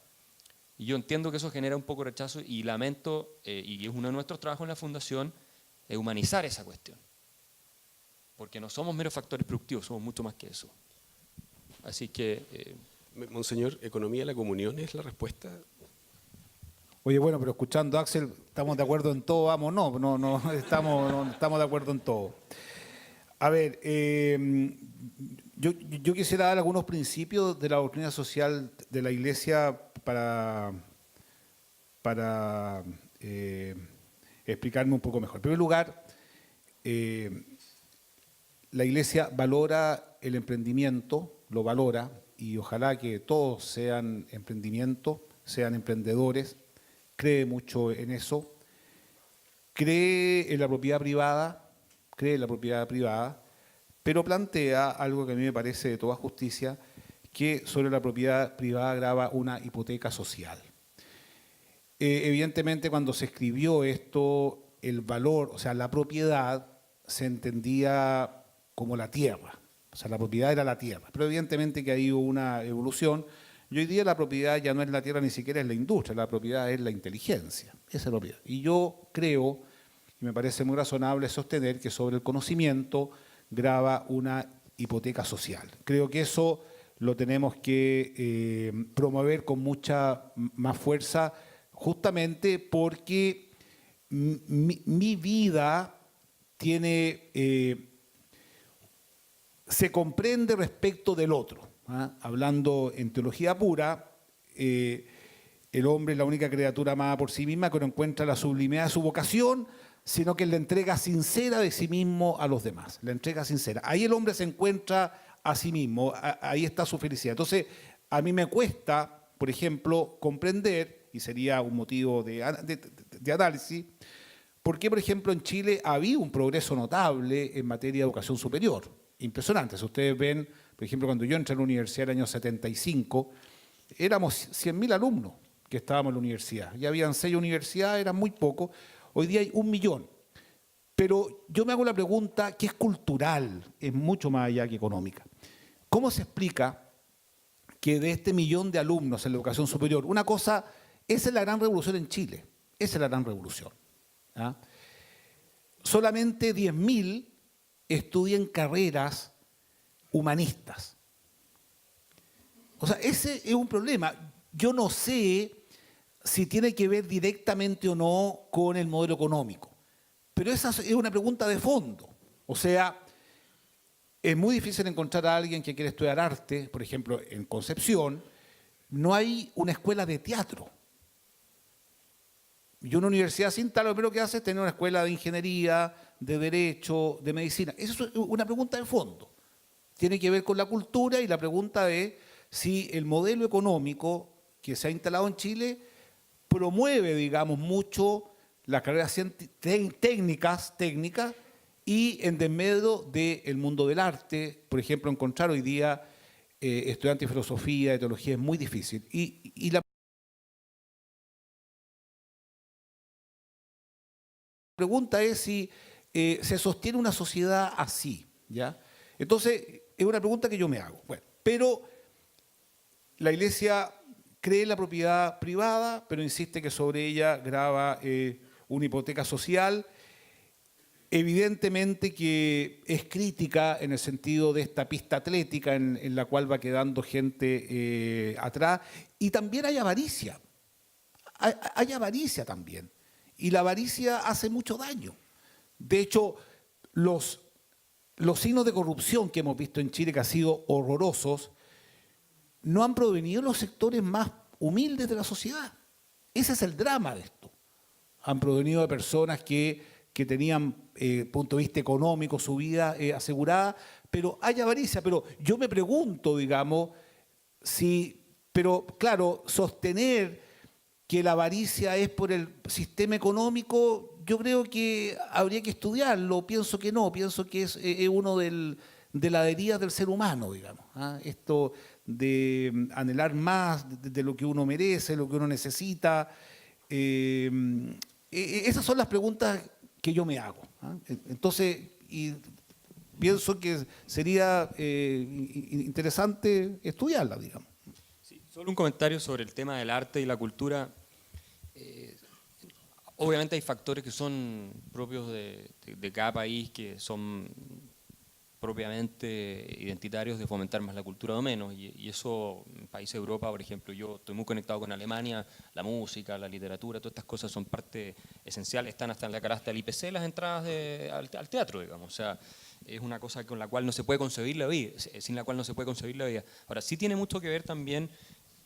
Y yo entiendo que eso genera un poco de rechazo y lamento, y es uno de nuestros trabajos en la Fundación, humanizar esa cuestión. Porque no somos meros factores productivos, somos mucho más que eso. Así que... Monseñor, ¿economía de la comunión es la respuesta? Oye, bueno, pero escuchando a Axel, ¿estamos de acuerdo en todo? Vamos, no estamos de acuerdo en todo. A ver, yo quisiera dar algunos principios de la doctrina social de la Iglesia para explicarme un poco mejor. En primer lugar, la Iglesia valora el emprendimiento, lo valora, y ojalá que todos sean emprendimientos, sean emprendedores, cree mucho en eso, cree en la propiedad privada, pero plantea algo que a mí me parece de toda justicia, que sobre la propiedad privada grava una hipoteca social. Evidentemente, cuando se escribió esto, el valor, o sea, la propiedad se entendía como la tierra, o sea, la propiedad era la tierra, pero evidentemente que ahí hubo una evolución, y hoy día la propiedad ya no es la tierra, ni siquiera es la industria, la propiedad es la inteligencia, esa es la propiedad. Y yo creo, y me parece muy razonable sostener que sobre el conocimiento grava una hipoteca social. Creo que eso lo tenemos que promover con mucha más fuerza, justamente porque mi vida tiene, se comprende respecto del otro. Hablando en teología pura, el hombre es la única criatura amada por sí misma que no encuentra la sublimidad de su vocación, sino que es la entrega sincera de sí mismo a los demás, la entrega sincera. Ahí el hombre se encuentra a sí mismo, ahí está su felicidad. Entonces, a mí me cuesta, por ejemplo, comprender, y sería un motivo de análisis, por qué, por ejemplo, en Chile había un progreso notable en materia de educación superior. Impresionante. Si ustedes ven, por ejemplo, cuando yo entré a la universidad en el año 75, éramos 100.000 alumnos que estábamos en la universidad. Ya habían 6 universidades, eran muy pocos. Hoy día hay 1 millón. Pero yo me hago la pregunta que es cultural, es mucho más allá que económica. ¿Cómo se explica que de este 1 millón de alumnos en la educación superior, una cosa, esa es la gran revolución en Chile, esa es la gran revolución, ¿ah? Solamente 10.000 estudian carreras humanistas. O sea, ese es un problema. Yo no sé si tiene que ver directamente o no con el modelo económico, Pero esa es una pregunta de fondo. O sea, es muy difícil encontrar a alguien que quiere estudiar arte, por ejemplo, en Concepción, no hay una escuela de teatro. Y una universidad sin tal, lo primero que hace es tener una escuela de ingeniería, de derecho, de medicina. Esa es una pregunta de fondo. Tiene que ver con la cultura y la pregunta es si el modelo económico que se ha instalado en Chile promueve, digamos, mucho las carreras técnicas y en desmedro del mundo del arte. Por ejemplo, encontrar hoy día estudiantes de filosofía, de teología es muy difícil. Y la pregunta es si se sostiene una sociedad así, ¿ya? Entonces, es una pregunta que yo me hago. Bueno, pero la Iglesia cree en la propiedad privada, pero insiste que sobre ella grava una hipoteca social. Evidentemente que es crítica en el sentido de esta pista atlética en la cual va quedando gente atrás. Y también hay avaricia. Hay avaricia también. Y la avaricia hace mucho daño. De hecho, los signos de corrupción que hemos visto en Chile, que han sido horrorosos, no han provenido de los sectores más humildes de la sociedad. Ese es el drama de esto. Han provenido de personas que tenían, punto de vista económico, su vida asegurada, pero hay avaricia. Pero yo me pregunto, digamos, pero claro, sostener que la avaricia es por el sistema económico, yo creo que habría que estudiarlo. Pienso que no, pienso que es uno de las heridas del ser humano, digamos. Esto de anhelar más de lo que uno merece, lo que uno necesita. Esas son las preguntas que yo me hago. Entonces, y pienso que sería interesante estudiarla, digamos. Sí, solo un comentario sobre el tema del arte y la cultura. Obviamente hay factores que son propios de cada país, que son propiamente identitarios de fomentar más la cultura o menos, y eso en países de Europa, por ejemplo, yo estoy muy conectado con Alemania, la música, la literatura, todas estas cosas son parte esencial, están hasta en la canasta del IPC las entradas al teatro, digamos, o sea, es una cosa con la cual no se puede concebir la vida, sin la cual no se puede concebir la vida. Ahora, sí tiene mucho que ver también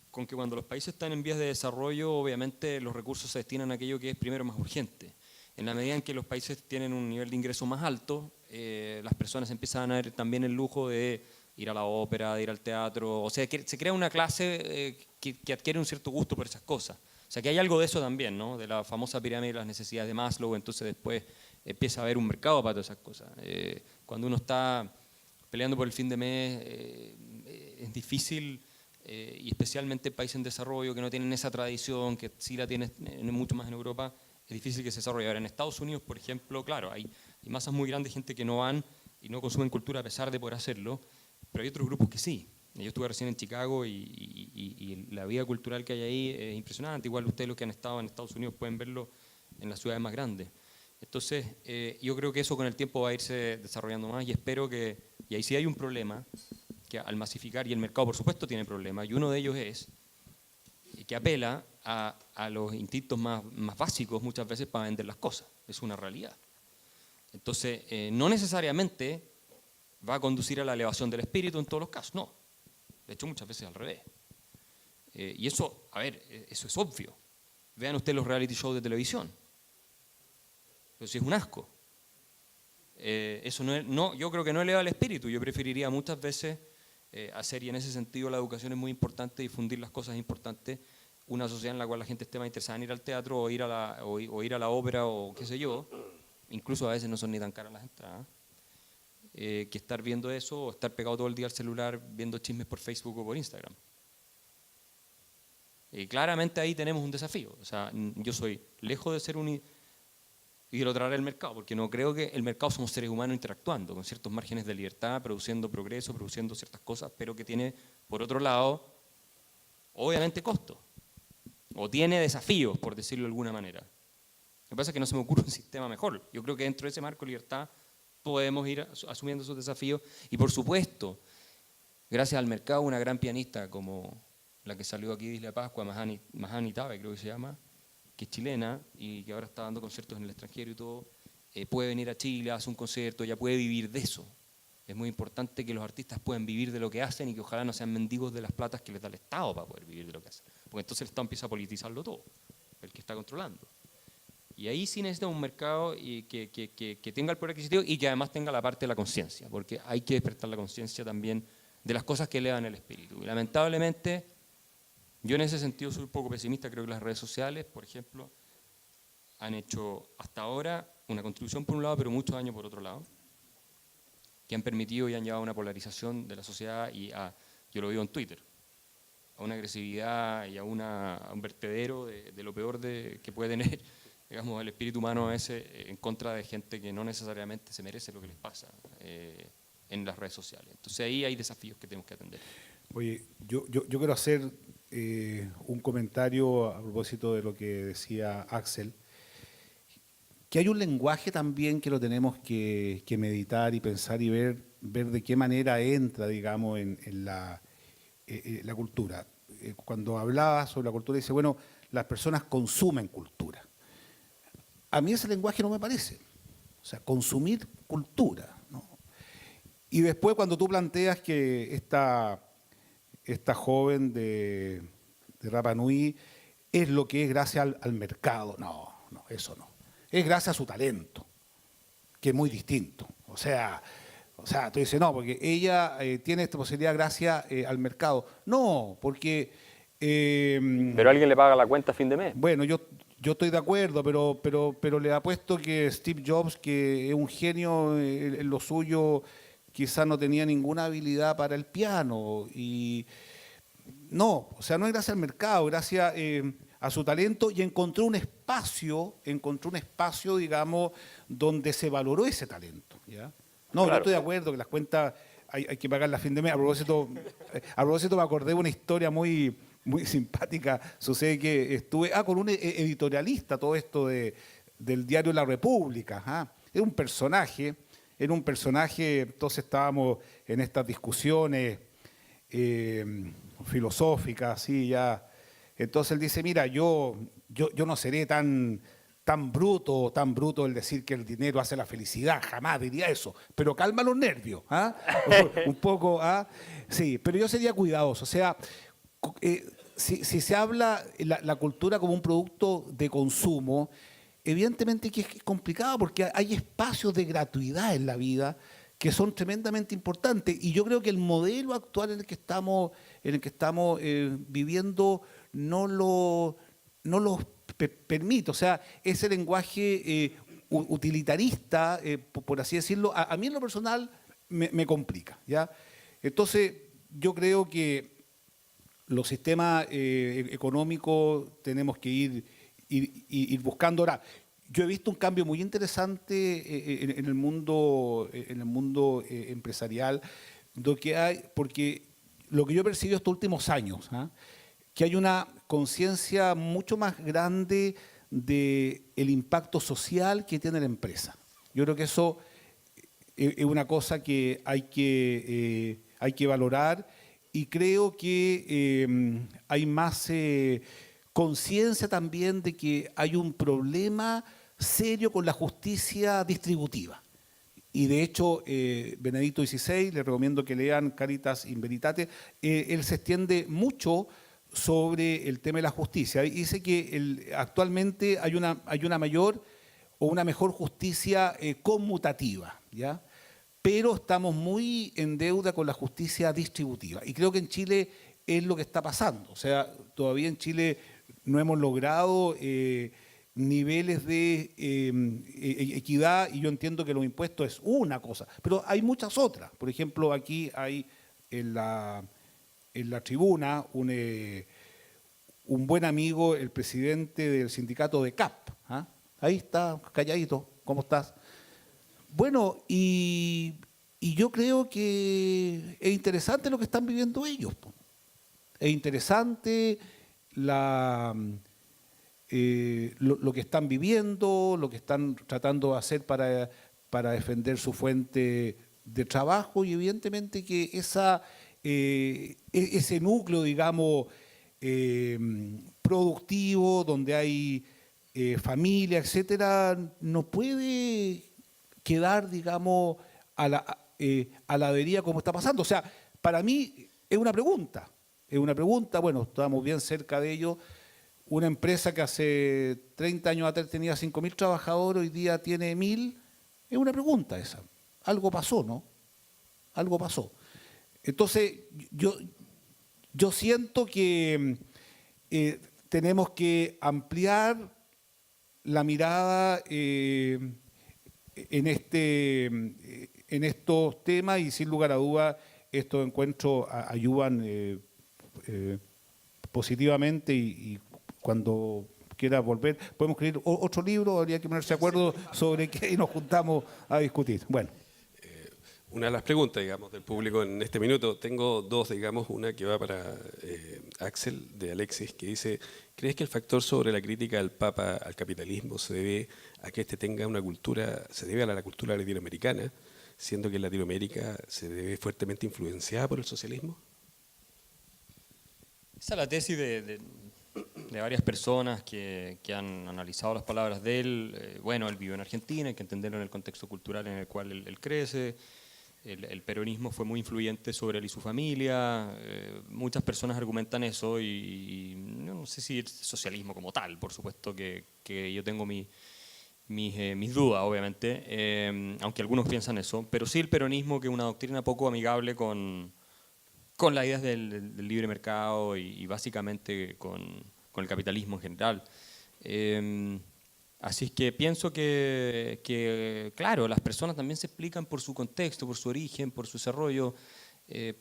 con que cuando los países están en vías de desarrollo, obviamente los recursos se destinan a aquello que es primero más urgente. En la medida en que los países tienen un nivel de ingreso más alto, las personas empiezan a ver también el lujo de ir a la ópera, de ir al teatro, o sea, se crea una clase que adquiere un cierto gusto por esas cosas. O sea, que hay algo de eso también, ¿no? De la famosa pirámide de las necesidades de Maslow, entonces después empieza a haber un mercado para todas esas cosas. Cuando uno está peleando por el fin de mes, es difícil, y especialmente en países en desarrollo que no tienen esa tradición, que sí la tienen mucho más en Europa, es difícil que se desarrolle. Ahora, en Estados Unidos, por ejemplo, claro, hay masas muy grandes de gente que no van y no consumen cultura a pesar de poder hacerlo, pero hay otros grupos que sí. Yo estuve recién en Chicago y la vida cultural que hay ahí es impresionante. Igual ustedes los que han estado en Estados Unidos pueden verlo en las ciudades más grandes. Entonces, yo creo que eso con el tiempo va a irse desarrollando más y espero que, y ahí sí hay un problema, que al masificar, y el mercado por supuesto tiene problemas, y uno de ellos es que apela a los instintos más básicos muchas veces para vender las cosas, es una realidad. Entonces, no necesariamente va a conducir a la elevación del espíritu en todos los casos, no. De hecho, muchas veces al revés. Y eso, a ver, eso es obvio. Vean ustedes los reality shows de televisión. Pero si es un asco. Eso yo creo que no eleva el espíritu. Yo preferiría muchas veces hacer, y en ese sentido la educación es muy importante, difundir las cosas importantes, una sociedad en la cual la gente esté más interesada en ir al teatro o ir a la ópera o qué sé yo, incluso a veces no son ni tan caras las entradas, que estar viendo eso o estar pegado todo el día al celular viendo chismes por Facebook o por Instagram. Claramente ahí tenemos un desafío. O sea, yo soy lejos de ser y de lo traer el mercado, porque no creo que el mercado somos seres humanos interactuando con ciertos márgenes de libertad, produciendo progreso, produciendo ciertas cosas, pero que tiene, por otro lado, obviamente costo, o tiene desafíos, por decirlo de alguna manera. Lo que pasa es que no se me ocurre un sistema mejor. Yo creo que dentro de ese marco de libertad podemos ir asumiendo esos desafíos, y por supuesto, gracias al mercado, una gran pianista como la que salió aquí de Isla Pascua, Mahani Tabe, creo que se llama, que es chilena y que ahora está dando conciertos en el extranjero y todo, puede venir a Chile, hace un concierto, ya puede vivir de eso. Es muy importante que los artistas puedan vivir de lo que hacen y que ojalá no sean mendigos de las platas que les da el Estado para poder vivir de lo que hacen. Porque entonces el Estado empieza a politizarlo todo, el que está controlando. Y ahí sí necesita un mercado que tenga el poder adquisitivo y que además tenga la parte de la conciencia, porque hay que despertar la conciencia también de las cosas que elevan el espíritu. Y lamentablemente, yo en ese sentido soy un poco pesimista, creo que las redes sociales, por ejemplo, han hecho hasta ahora una contribución por un lado, pero mucho daño por otro lado, que han permitido y han llevado a una polarización de la sociedad y yo lo digo en Twitter, a una agresividad y a un vertedero de lo peor que puede tener, digamos, el espíritu humano ese en contra de gente que no necesariamente se merece lo que les pasa en las redes sociales. Entonces ahí hay desafíos que tenemos que atender. Oye, yo quiero hacer un comentario a propósito de lo que decía Axel, que hay un lenguaje también que lo tenemos que meditar y pensar y ver de qué manera entra, digamos, en la cultura. Cuando hablaba sobre la cultura, dice, bueno, las personas consumen cultura. A mí ese lenguaje no me parece. O sea, consumir cultura, ¿no? Y después cuando tú planteas que esta joven de Rapa Nui es lo que es gracias al mercado. No, eso no. Es gracias a su talento, que es muy distinto. O sea, tú dices, no, porque ella tiene esta posibilidad gracias al mercado. No, porque... pero alguien le paga la cuenta a fin de mes. Bueno, yo estoy de acuerdo, pero le apuesto que Steve Jobs, que es un genio en lo suyo, quizás no tenía ninguna habilidad para el piano. Y no, o sea, no es gracias al mercado, gracias a su talento, y encontró un espacio, digamos, donde se valoró ese talento, ¿ya? No, claro. Yo estoy de acuerdo que las cuentas hay que pagarlas a fin de mes. A propósito me acordé de una historia muy simpática. Sucede que estuve con un editorialista, todo esto del diario La República. Era un personaje, entonces estábamos en estas discusiones filosóficas, así ya. Entonces él dice, mira, yo no seré tan bruto el decir que el dinero hace la felicidad, jamás diría eso, pero calma los nervios, un poco, sí, pero yo sería cuidadoso, o sea, si se habla la cultura como un producto de consumo, evidentemente que es complicado porque hay espacios de gratuidad en la vida que son tremendamente importantes, y yo creo que el modelo actual en el que estamos viviendo no lo permite. O sea, ese lenguaje utilitarista, por así decirlo, a mí en lo personal me complica, ¿ya? Entonces, yo creo que los sistemas económicos tenemos que ir buscando. Ahora, yo he visto un cambio muy interesante en el mundo empresarial, porque lo que yo he percibido estos últimos años, que hay una conciencia mucho más grande del impacto social que tiene la empresa. Yo creo que eso es una cosa que hay que valorar, y creo que hay más conciencia también de que hay un problema serio con la justicia distributiva. Y de hecho, Benedicto XVI, le recomiendo que lean Caritas in Veritate, él se extiende mucho sobre el tema de la justicia. Y dice que actualmente hay una mayor o una mejor justicia conmutativa, ¿ya? Pero estamos muy en deuda con la justicia distributiva. Y creo que en Chile es lo que está pasando. O sea, todavía en Chile no hemos logrado niveles de equidad, y yo entiendo que los impuestos es una cosa, pero hay muchas otras. Por ejemplo, aquí hay en la tribuna un buen amigo, el presidente del sindicato de CAP. Ahí está, calladito. ¿Cómo estás? Bueno, y yo creo que es interesante lo que están viviendo ellos. Es interesante lo que están viviendo, lo que están tratando de hacer para defender su fuente de trabajo, y evidentemente que ese núcleo, digamos, productivo, donde hay familia, etcétera, no puede quedar, digamos, a la deriva como está pasando. O sea, para mí es una pregunta. Es una pregunta, bueno, estamos bien cerca de ello. Una empresa que hace 30 años atrás tenía 5.000 trabajadores, hoy día tiene 1.000. Es una pregunta esa. Algo pasó, ¿no? Algo pasó. Entonces, yo siento que tenemos que ampliar la mirada en estos temas y sin lugar a dudas estos encuentros ayudan positivamente y cuando quiera volver podemos escribir otro libro, habría que ponerse de acuerdo sobre qué y nos juntamos a discutir. Bueno. Una de las preguntas, digamos, del público en este minuto, tengo dos, digamos, una que va para Axel, de Alexis, que dice, ¿crees que el factor sobre la crítica del Papa al capitalismo se debe a que este tenga una cultura, se debe a la cultura latinoamericana, siendo que en Latinoamérica se debe fuertemente influenciada por el socialismo? Esa es la tesis de varias personas que han analizado las palabras de él. Bueno, él vive en Argentina, hay que entenderlo en el contexto cultural en el cual él crece. El peronismo fue muy influyente sobre él y su familia. Muchas personas argumentan eso y no sé si el socialismo como tal, por supuesto que yo tengo mis dudas, obviamente, aunque algunos piensan eso, pero sí el peronismo, que es una doctrina poco amigable con las ideas del libre mercado y básicamente con el capitalismo en general. Así es que pienso que, claro, las personas también se explican por su contexto, por su origen, por su desarrollo,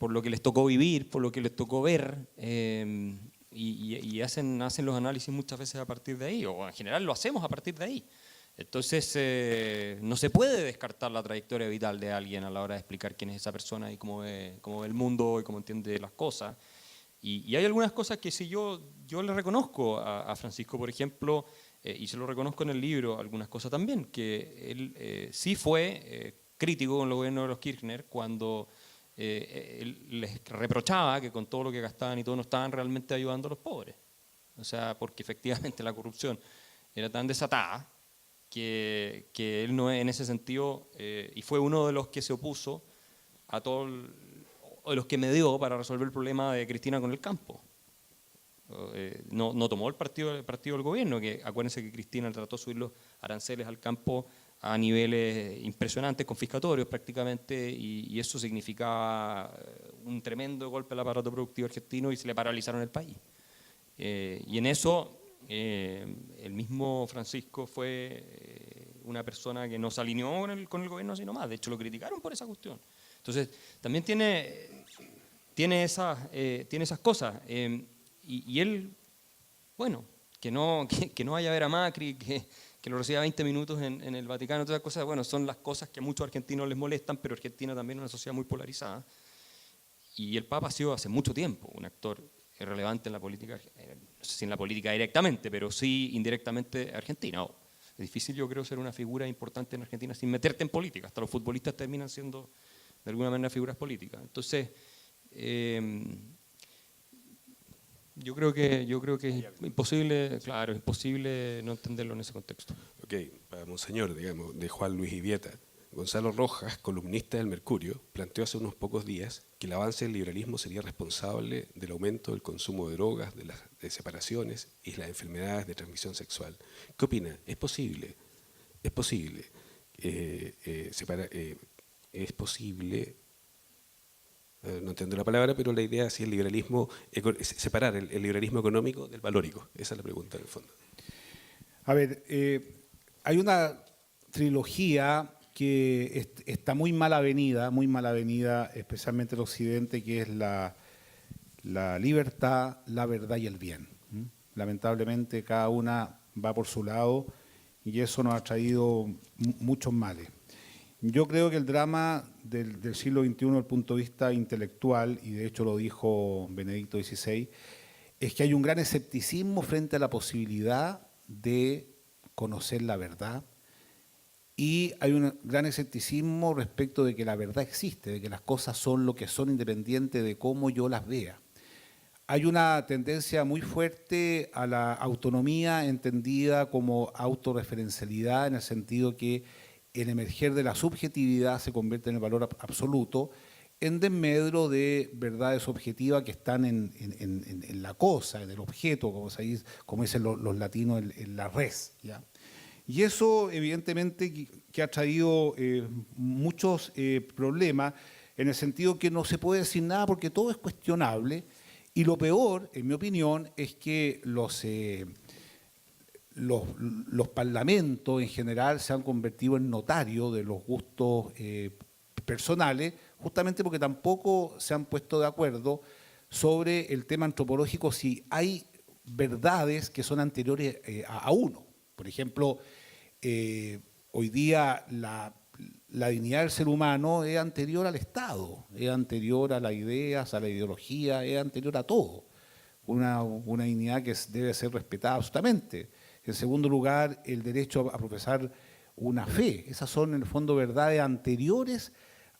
por lo que les tocó vivir, por lo que les tocó ver, y hacen los análisis muchas veces a partir de ahí, o en general lo hacemos a partir de ahí. Entonces, no se puede descartar la trayectoria vital de alguien a la hora de explicar quién es esa persona y cómo ve el mundo y cómo entiende las cosas. Y hay algunas cosas que si yo le reconozco a Francisco, por ejemplo, y se lo reconozco en el libro, algunas cosas también, que él sí fue crítico con el gobierno de los Kirchner cuando él les reprochaba que con todo lo que gastaban y todo no estaban realmente ayudando a los pobres. O sea, porque efectivamente la corrupción era tan desatada que él no, en ese sentido, y fue uno de los que se opuso a todos los que me dio para resolver el problema de Cristina con el campo. No tomó el partido del gobierno, que acuérdense que Cristina trató de subir los aranceles al campo a niveles impresionantes, confiscatorios prácticamente, y eso significaba un tremendo golpe al aparato productivo argentino y se le paralizaron el país. Y en eso el mismo Francisco fue una persona que no se alineó con el gobierno sino más, de hecho lo criticaron por esa cuestión. Entonces también tiene esas cosas. Y él, bueno, que no vaya a ver a Macri, que lo reciba 20 minutos en el Vaticano, todas esas cosas, bueno, son las cosas que a muchos argentinos les molestan, pero Argentina también es una sociedad muy polarizada. Y el Papa ha sido hace mucho tiempo un actor relevante en la política, no sé si en la política directamente, pero sí indirectamente Argentina. Es difícil, yo creo, ser una figura importante en Argentina sin meterte en política. Hasta los futbolistas terminan siendo de alguna manera figuras políticas. Entonces, yo creo que es imposible, claro, es imposible no entenderlo en ese contexto. Ok, para Monseñor, digamos, de Juan Luis Ibieta, Gonzalo Rojas, columnista del Mercurio, planteó hace unos pocos días que el avance del liberalismo sería responsable del aumento del consumo de drogas, de las separaciones y las enfermedades de transmisión sexual. ¿Qué opina? ¿Es posible? ¿Es posible? ¿Es posible? No entiendo la palabra, pero la idea es si el liberalismo, separar el liberalismo económico del valórico. Esa es la pregunta en el fondo. A ver, hay una trilogía que está muy mal avenida, especialmente en el Occidente, que es la libertad, la verdad y el bien. Lamentablemente cada una va por su lado y eso nos ha traído muchos males. Yo creo que el drama del siglo XXI desde el punto de vista intelectual, y de hecho lo dijo Benedicto XVI, es que hay un gran escepticismo frente a la posibilidad de conocer la verdad, y hay un gran escepticismo respecto de que la verdad existe, de que las cosas son lo que son independiente de cómo yo las vea. hay una tendencia muy fuerte a la autonomía entendida como autorreferencialidad, en el sentido que el emerger de la subjetividad se convierte en el valor absoluto, en desmedro de verdades objetivas que están en la cosa, en el objeto, como dicen los latinos, en la res, ¿ya? Y eso, evidentemente, que ha traído muchos problemas, en el sentido que no se puede decir nada porque todo es cuestionable, y lo peor, en mi opinión, es que los parlamentos en general se han convertido en notarios de los gustos personales, justamente porque tampoco se han puesto de acuerdo sobre el tema antropológico, si hay verdades que son anteriores a uno. Por ejemplo, hoy día la dignidad del ser humano es anterior al Estado, es anterior a las ideas, a la ideología, es anterior a todo. Una dignidad que debe ser respetada absolutamente. En segundo lugar, el derecho a profesar una fe. Esas son, en el fondo, verdades anteriores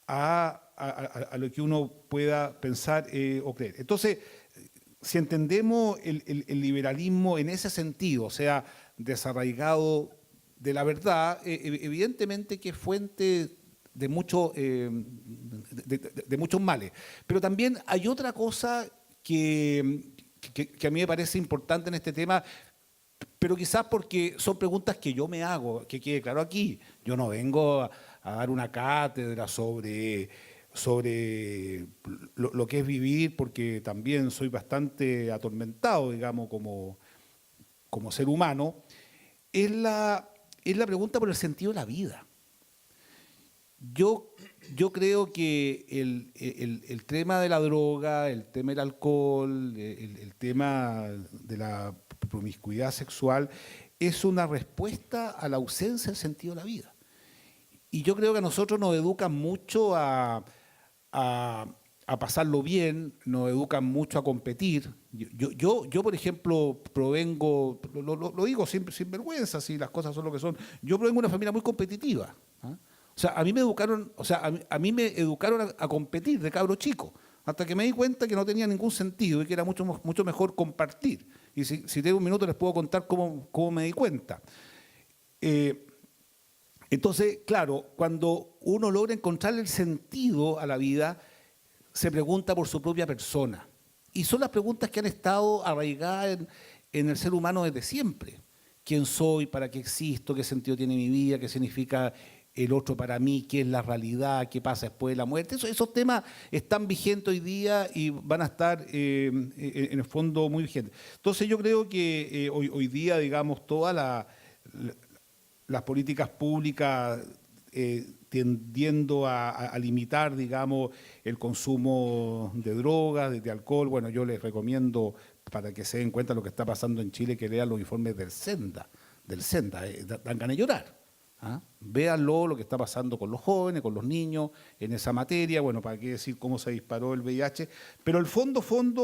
a lo que uno pueda pensar o creer. Entonces, si entendemos el liberalismo en ese sentido, o sea, desarraigado de la verdad, evidentemente que es fuente de muchos males. Pero también hay otra cosa que a mí me parece importante en este tema, pero quizás porque son preguntas que yo me hago, que quede claro aquí. Yo no vengo a dar una cátedra sobre lo que es vivir, porque también soy bastante atormentado, digamos, como ser humano. Es la pregunta por el sentido de la vida. Yo creo que el tema de la droga, el tema del alcohol, el tema de la promiscuidad sexual es una respuesta a la ausencia del sentido de la vida. Y yo creo que a nosotros nos educan mucho a pasarlo bien, nos educan mucho a competir. Yo por ejemplo, provengo, lo digo sin vergüenza, si las cosas son lo que son, yo provengo de una familia muy competitiva. ¿Ah? O sea, a mí me educaron, a competir de cabro chico, hasta que me di cuenta que no tenía ningún sentido y que era mucho mejor compartir. Y si tengo un minuto les puedo contar cómo me di cuenta. Entonces, claro, cuando uno logra encontrarle el sentido a la vida, se pregunta por su propia persona. Y son las preguntas que han estado arraigadas en el ser humano desde siempre. ¿Quién soy? ¿Para qué existo? ¿Qué sentido tiene mi vida? ¿Qué significa el otro para mí? ¿Qué es la realidad? ¿Qué pasa después de la muerte? Esos temas están vigentes hoy día y van a estar en el fondo muy vigentes. Entonces yo creo que hoy día, digamos, todas las políticas públicas tendiendo a limitar, digamos, el consumo de drogas, de alcohol. Bueno, yo les recomiendo, para que se den cuenta de lo que está pasando en Chile, que lean los informes del SENDA, dan ganas de llorar. ¿Ah? Véanlo, lo que está pasando con los jóvenes, con los niños, en esa materia. Bueno, para qué decir cómo se disparó el VIH, pero el fondo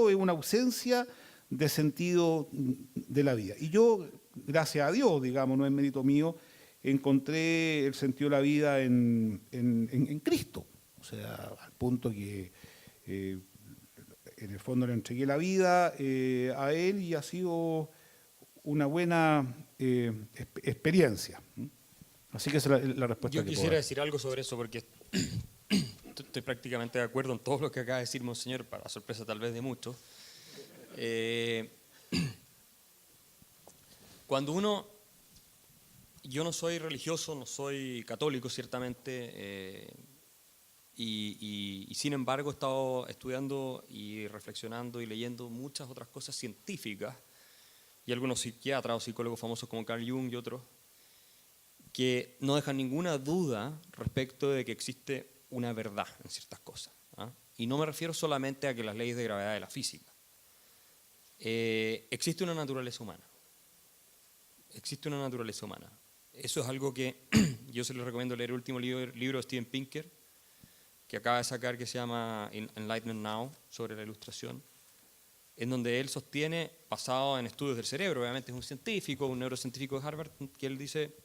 es una ausencia de sentido de la vida. Y yo, gracias a Dios, digamos, no es mérito mío, encontré el sentido de la vida en Cristo. O sea, al punto que en el fondo le entregué la vida a Él y ha sido una buena experiencia. Así que esa es la respuesta Yo que quisiera puedo dar. decir algo sobre eso porque estoy prácticamente de acuerdo en todo lo que acaba de decir Monseñor, para sorpresa tal vez de muchos. Yo no soy religioso, no soy católico ciertamente, y sin embargo he estado estudiando y reflexionando y leyendo muchas otras cosas científicas, y algunos psiquiatras o psicólogos famosos como Carl Jung y otros, que no dejan ninguna duda respecto de que existe una verdad en ciertas cosas. ¿Ah? Y no me refiero solamente a que las leyes de gravedad de la física. Existe una naturaleza humana. Existe una naturaleza humana. Eso es algo que yo se les recomiendo leer el último libro de Steven Pinker, que acaba de sacar, que se llama Enlightenment Now, sobre la ilustración, en donde él sostiene, basado en estudios del cerebro, obviamente es un científico, un neurocientífico de Harvard, que él dice,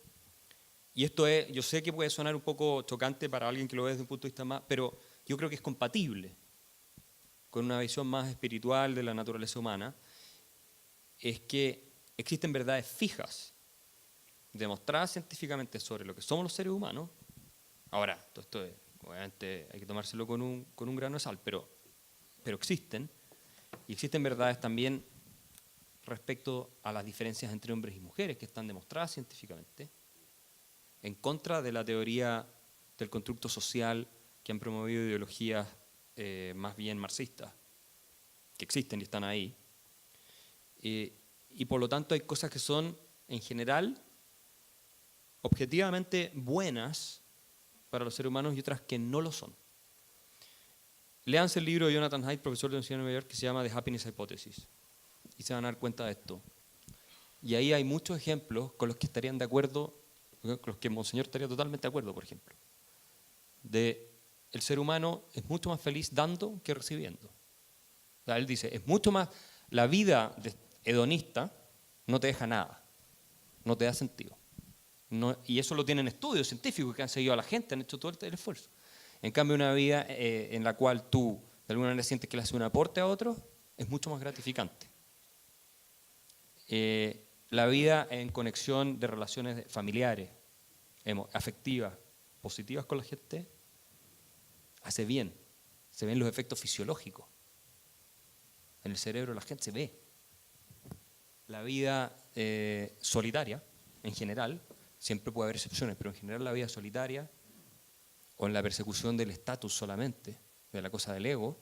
y esto es, yo sé que puede sonar un poco chocante para alguien que lo ve desde un punto de vista más, pero yo creo que es compatible con una visión más espiritual de la naturaleza humana, es que existen verdades fijas, demostradas científicamente sobre lo que somos los seres humanos. Ahora, todo esto obviamente hay que tomárselo con un grano de sal, pero existen, y existen verdades también respecto a las diferencias entre hombres y mujeres que están demostradas científicamente, en contra de la teoría del constructo social que han promovido ideologías más bien marxistas, que existen y están ahí. Y por lo tanto hay cosas que son, en general, objetivamente buenas para los seres humanos y otras que no lo son. Léanse el libro de Jonathan Haidt, profesor de la Universidad de Nueva York, que se llama The Happiness Hypothesis, y se van a dar cuenta de esto. Y ahí hay muchos ejemplos con los que estarían de acuerdo, con los que Monseñor estaría totalmente de acuerdo, por ejemplo. El ser humano es mucho más feliz dando que recibiendo. O sea, él dice, es mucho más, la vida hedonista no te deja nada, no te da sentido. No, y eso lo tienen estudios científicos que han seguido a la gente, han hecho todo el esfuerzo. En cambio, una vida en la cual tú de alguna manera sientes que le haces un aporte a otros, es mucho más gratificante. La vida en conexión de relaciones familiares, afectivas, positivas con la gente, hace bien. Se ven los efectos fisiológicos. En el cerebro de la gente se ve. La vida solitaria, en general, siempre puede haber excepciones, pero en general la vida solitaria o en la persecución del estatus solamente, de la cosa del ego,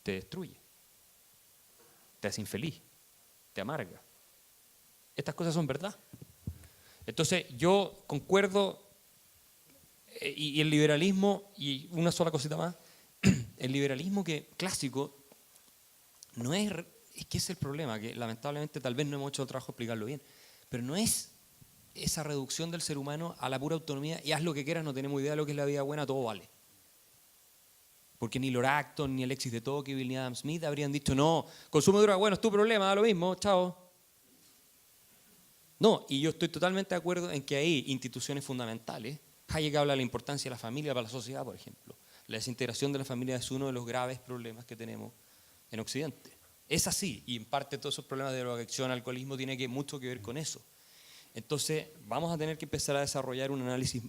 te destruye, te hace infeliz, te amarga. Estas cosas son verdad. Entonces yo concuerdo, y el liberalismo, y una sola cosita más, el liberalismo clásico no es que es el problema, que lamentablemente tal vez no hemos hecho el trabajo de explicarlo bien, pero no es esa reducción del ser humano a la pura autonomía y haz lo que quieras, no tenemos idea de lo que es la vida buena, todo vale. Porque ni Lord Acton, ni Alexis de Tocqueville, ni Adam Smith habrían dicho, no, consumo de droga, bueno, es tu problema, da lo mismo, chao. No, y yo estoy totalmente de acuerdo en que hay instituciones fundamentales. Hayek habla de la importancia de la familia para la sociedad, por ejemplo. La desintegración de la familia es uno de los graves problemas que tenemos en Occidente. Es así, y en parte todos esos problemas de drogadicción, alcoholismo, tiene mucho que ver con eso. Entonces, vamos a tener que empezar a desarrollar un análisis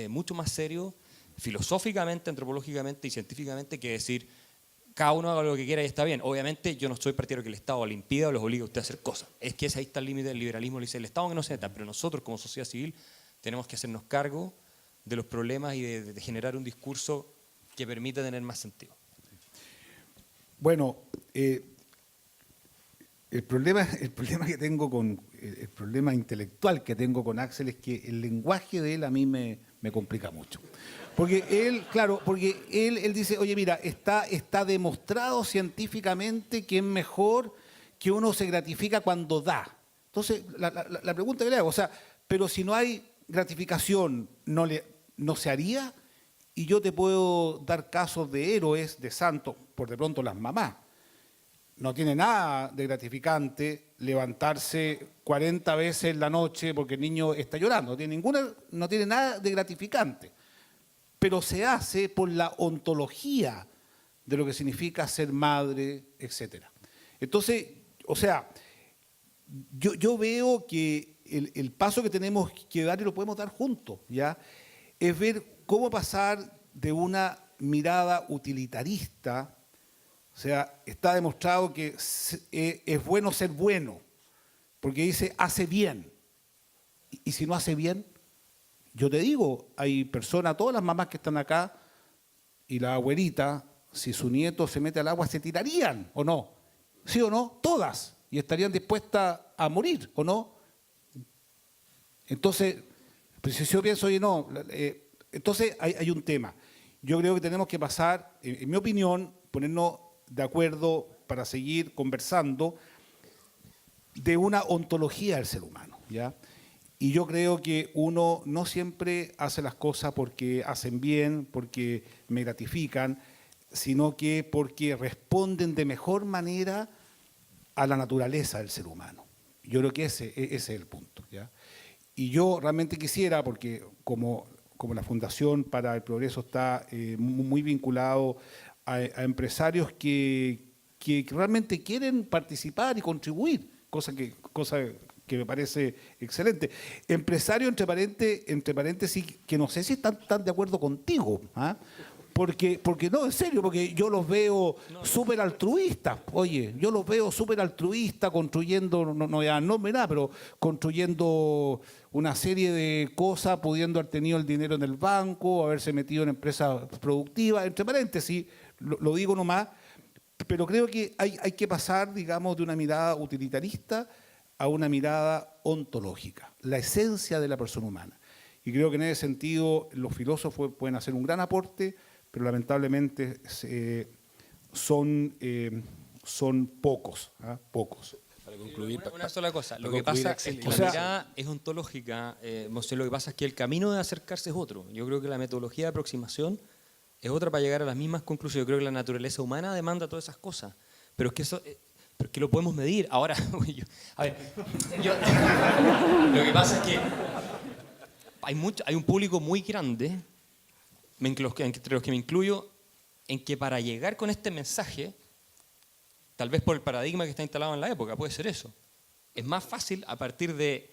mucho más serio, filosóficamente, antropológicamente y científicamente, que decir, cada uno haga lo que quiera y está bien. Obviamente, yo no soy partidario que el Estado le impida o los obligue a usted a hacer cosas. Es que ahí está el límite del liberalismo, le dice el Estado que no se meta, pero nosotros como sociedad civil tenemos que hacernos cargo de los problemas y de generar un discurso que permita tener más sentido. Bueno, el problema que tengo el problema intelectual que tengo con Axel es que el lenguaje de él a mí me complica mucho. Porque él dice, oye, mira, está demostrado científicamente que es mejor que uno se gratifica cuando da. Entonces, la pregunta que le hago, o sea, pero si no hay gratificación, ¿no se haría? Y yo te puedo dar casos de héroes, de santos, por de pronto las mamás. No tiene nada de gratificante levantarse 40 veces en la noche porque el niño está llorando. No tiene nada de gratificante. Pero se hace por la ontología de lo que significa ser madre, etc. Entonces, o sea, yo veo que el paso que tenemos que dar, y lo podemos dar juntos, ¿ya?, es ver cómo pasar de una mirada utilitarista. O sea, está demostrado que es bueno ser bueno, porque dice, hace bien. Y si no hace bien, yo te digo, hay personas, todas las mamás que están acá, y la abuelita, si su nieto se mete al agua, se tirarían, ¿o no? ¿Sí o no? Todas. Y estarían dispuestas a morir, ¿o no? Entonces, pues si yo pienso, oye, no, entonces hay un tema. Yo creo que tenemos que pasar, en mi opinión, ponernos de acuerdo para seguir conversando de una ontología del ser humano, ¿ya? Y yo creo que uno no siempre hace las cosas porque hacen bien, porque me gratifican, sino que porque responden de mejor manera a la naturaleza del ser humano. Yo creo que ese es el punto, ¿ya? Y yo realmente quisiera, porque como la Fundación para el Progreso está muy vinculado a empresarios que realmente quieren participar y contribuir, cosa que me parece excelente. Empresario, entre paréntesis, que no sé si están tan de acuerdo contigo, ¿ah? Porque no, en serio, porque yo los veo súper altruistas. Oye, yo los veo súper altruistas, construyendo, no voy a dar nombre nada, pero construyendo una serie de cosas, pudiendo haber tenido el dinero en el banco, haberse metido en empresas productivas, entre paréntesis, lo digo nomás, pero creo que hay que pasar, digamos, de una mirada utilitarista a una mirada ontológica, la esencia de la persona humana. Y creo que en ese sentido los filósofos pueden hacer un gran aporte, pero lamentablemente son pocos, ¿ah? Pocos. Para concluir, Una sola cosa, lo para que concluir, pasa Axel, es que la mirada es ontológica, Monse, lo que pasa es que el camino de acercarse es otro. Yo creo que la metodología de aproximación es otra para llegar a las mismas conclusiones. Yo creo que la naturaleza humana demanda todas esas cosas, pero es que eso... pero es que lo podemos medir. Ahora, lo que pasa es que hay un público muy grande, entre los que me incluyo, en que para llegar con este mensaje, tal vez por el paradigma que está instalado en la época, puede ser eso, es más fácil a partir de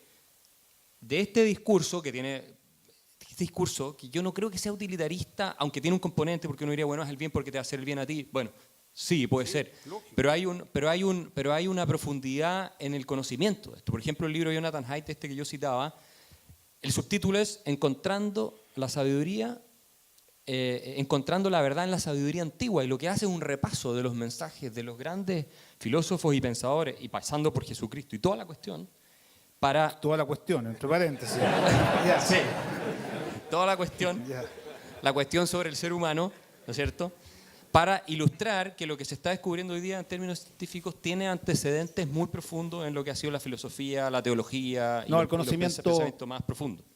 este discurso que tiene... Este discurso, que yo no creo que sea utilitarista, aunque tiene un componente, porque uno diría, bueno, es el bien porque te va a hacer el bien a ti. Bueno, sí, puede ser. Pero hay una profundidad en el conocimiento. Por ejemplo, el libro de Jonathan Haidt, que yo citaba, el subtítulo es Encontrando la sabiduría, encontrando la verdad en la sabiduría antigua. Y lo que hace es un repaso de los mensajes de los grandes filósofos y pensadores, y pasando por Jesucristo y toda la cuestión, para... Toda la cuestión, entre paréntesis. Sí. Toda la cuestión sobre el ser humano, ¿no es cierto?, para ilustrar que lo que se está descubriendo hoy día en términos científicos tiene antecedentes muy profundos en lo que ha sido la filosofía, la teología y el los pensamientos más profundos.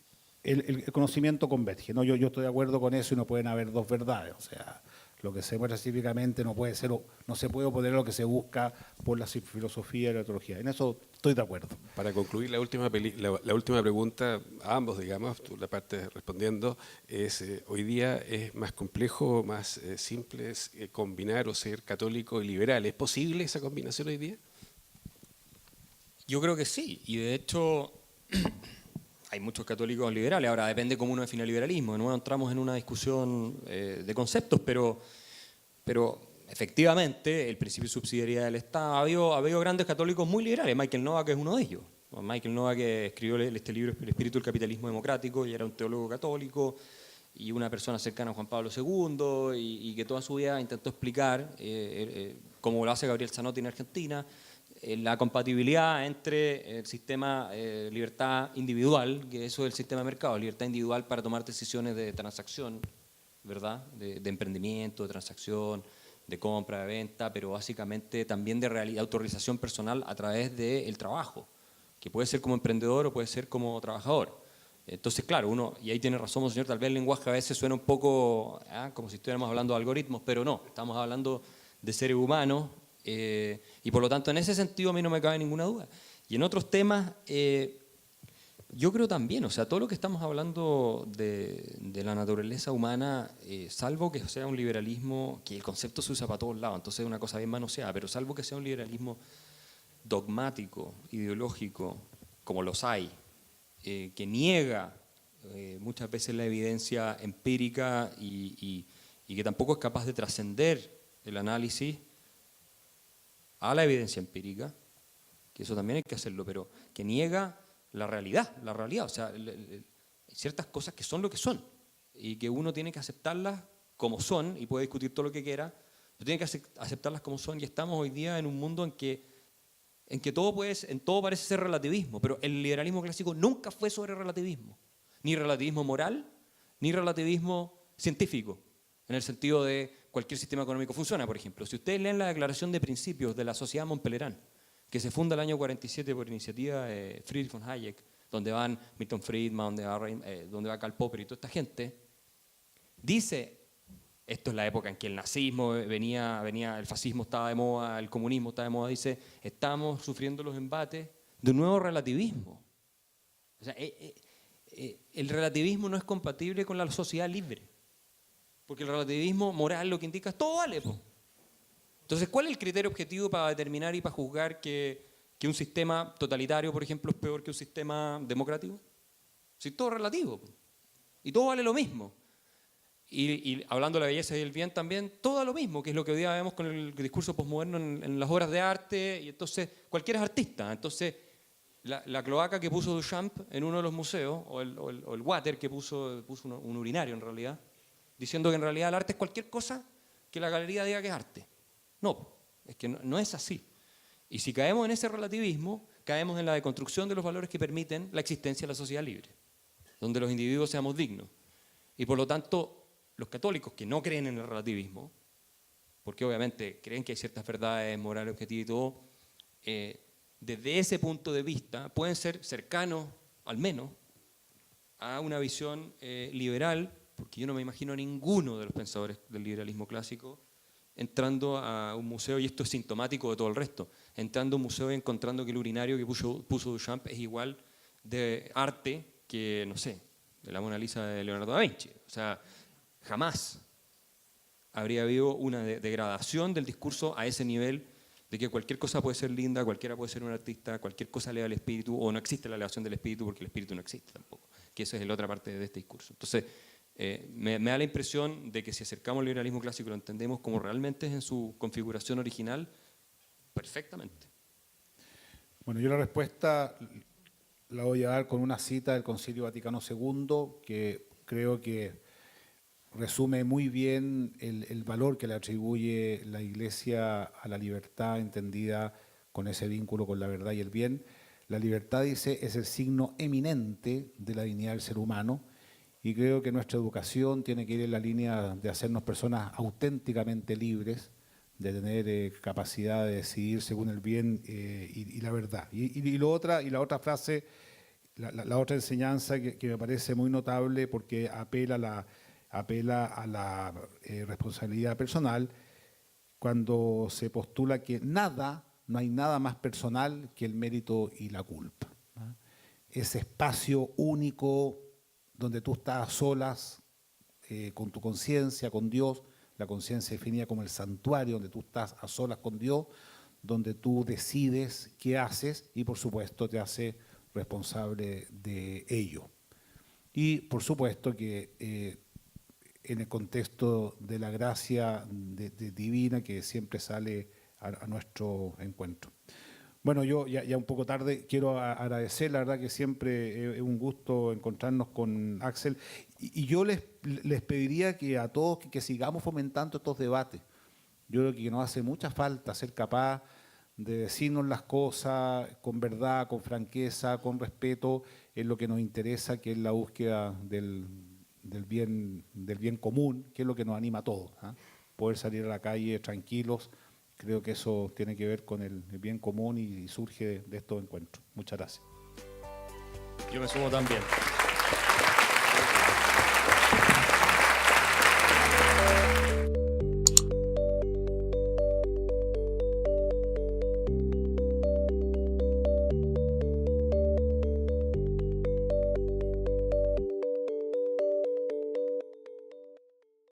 El conocimiento converge, ¿no? Yo estoy de acuerdo con eso y no pueden haber dos verdades. O sea, lo que se muestra científicamente no puede ser, no se puede oponer a lo que se busca por la filosofía y la teología. En eso estoy de acuerdo. Para concluir, la última pregunta, a ambos, digamos, tú la parte respondiendo, es hoy día es más complejo, más simple combinar o ser católico y liberal. ¿Es posible esa combinación hoy día? Yo creo que sí, y de hecho hay muchos católicos liberales. Ahora depende cómo uno define el liberalismo. De nuevo entramos en una discusión de conceptos, pero efectivamente el principio de subsidiariedad del Estado, ha habido grandes católicos muy liberales. Michael Novak es uno de ellos. Michael Novak escribió este libro, El espíritu del capitalismo democrático, y era un teólogo católico y una persona cercana a Juan Pablo II, y que toda su vida intentó explicar, como lo hace Gabriel Zanotti en Argentina, la compatibilidad entre el sistema libertad individual, que eso es el sistema de mercado, libertad individual para tomar decisiones de transacción, ¿verdad?, de emprendimiento, de transacción, de compra, de venta, pero básicamente también de autorización personal a través del trabajo, que puede ser como emprendedor o puede ser como trabajador. Entonces, claro, y ahí tiene razón, señor, tal vez el lenguaje a veces suena un poco como si estuviéramos hablando de algoritmos, pero no, estamos hablando de seres humanos, y por lo tanto en ese sentido a mí no me cabe ninguna duda. Y en otros temas, yo creo también, o sea, todo lo que estamos hablando de la naturaleza humana, salvo que sea un liberalismo, que el concepto se usa para todos lados, entonces es una cosa bien manoseada, pero salvo que sea un liberalismo dogmático, ideológico, como los hay, que niega muchas veces la evidencia empírica y que tampoco es capaz de trascender el análisis a la evidencia empírica, que eso también hay que hacerlo, pero que niega la realidad, o sea, hay ciertas cosas que son lo que son y que uno tiene que aceptarlas como son y puede discutir todo lo que quiera, pero tiene que aceptarlas como son, y estamos hoy día en un mundo en que todo parece ser relativismo, pero el liberalismo clásico nunca fue sobre relativismo, ni relativismo moral, ni relativismo científico, en el sentido de cualquier sistema económico funciona, por ejemplo. Si ustedes leen la Declaración de Principios de la Sociedad Montpellier, que se funda el año 47 por iniciativa de Friedrich von Hayek, donde van Milton Friedman, donde va Karl Popper y toda esta gente, dice, esto es la época en que el nazismo venía, el fascismo estaba de moda, el comunismo estaba de moda, dice, estamos sufriendo los embates de un nuevo relativismo. O sea, el relativismo no es compatible con la sociedad libre. Porque el relativismo moral lo que indica es todo vale, po. Entonces, ¿cuál es el criterio objetivo para determinar y para juzgar que un sistema totalitario, por ejemplo, es peor que un sistema democrático? Si todo es relativo, po. Y todo vale lo mismo. Y hablando de la belleza y el bien también, todo es lo mismo, que es lo que hoy día vemos con el discurso posmoderno en las obras de arte, y entonces cualquiera es artista. Entonces, la cloaca que puso Duchamp en uno de los museos, o el water que puso un urinario en realidad, diciendo que en realidad el arte es cualquier cosa que la galería diga que es arte. No, es que no es así. Y si caemos en ese relativismo, caemos en la deconstrucción de los valores que permiten la existencia de la sociedad libre, donde los individuos seamos dignos. Y por lo tanto, los católicos que no creen en el relativismo, porque obviamente creen que hay ciertas verdades morales, objetivas y todo, desde ese punto de vista pueden ser cercanos, al menos, a una visión liberal, porque yo no me imagino a ninguno de los pensadores del liberalismo clásico entrando a un museo, y esto es sintomático de todo el resto, entrando a un museo y encontrando que el urinario que puso Duchamp es igual de arte que, no sé, de la Mona Lisa de Leonardo da Vinci. O sea, jamás habría habido una degradación del discurso a ese nivel de que cualquier cosa puede ser linda, cualquiera puede ser un artista, cualquier cosa eleva al espíritu, o no existe la elevación del espíritu porque el espíritu no existe tampoco, que esa es la otra parte de este discurso. Entonces, me da la impresión de que si acercamos al liberalismo clásico lo entendemos como realmente es en su configuración original, perfectamente. Bueno, yo la respuesta la voy a dar con una cita del Concilio Vaticano II que creo que resume muy bien el valor que le atribuye la Iglesia a la libertad entendida con ese vínculo con la verdad y el bien. La libertad, dice, es el signo eminente de la dignidad del ser humano, y creo que nuestra educación tiene que ir en la línea de hacernos personas auténticamente libres, de tener capacidad de decidir según el bien y la verdad. Y la otra frase, la otra enseñanza que me parece muy notable porque apela a la responsabilidad personal, cuando se postula que no hay nada más personal que el mérito y la culpa, ¿no? Ese espacio único donde tú estás a solas con tu conciencia, con Dios, la conciencia definida como el santuario, donde tú estás a solas con Dios, donde tú decides qué haces y por supuesto te hace responsable de ello. Y por supuesto que en el contexto de la gracia divina que siempre sale a nuestro encuentro. Bueno, yo ya un poco tarde quiero agradecer, la verdad que siempre es un gusto encontrarnos con Axel, y yo les pediría que a todos que sigamos fomentando estos debates. Yo creo que nos hace mucha falta ser capaz de decirnos las cosas con verdad, con franqueza, con respeto en lo que nos interesa, que es la búsqueda del bien común, que es lo que nos anima a todos, ¿eh? Poder salir a la calle tranquilos. Creo que eso tiene que ver con el bien común y surge de estos encuentros. Muchas gracias. Yo me sumo también.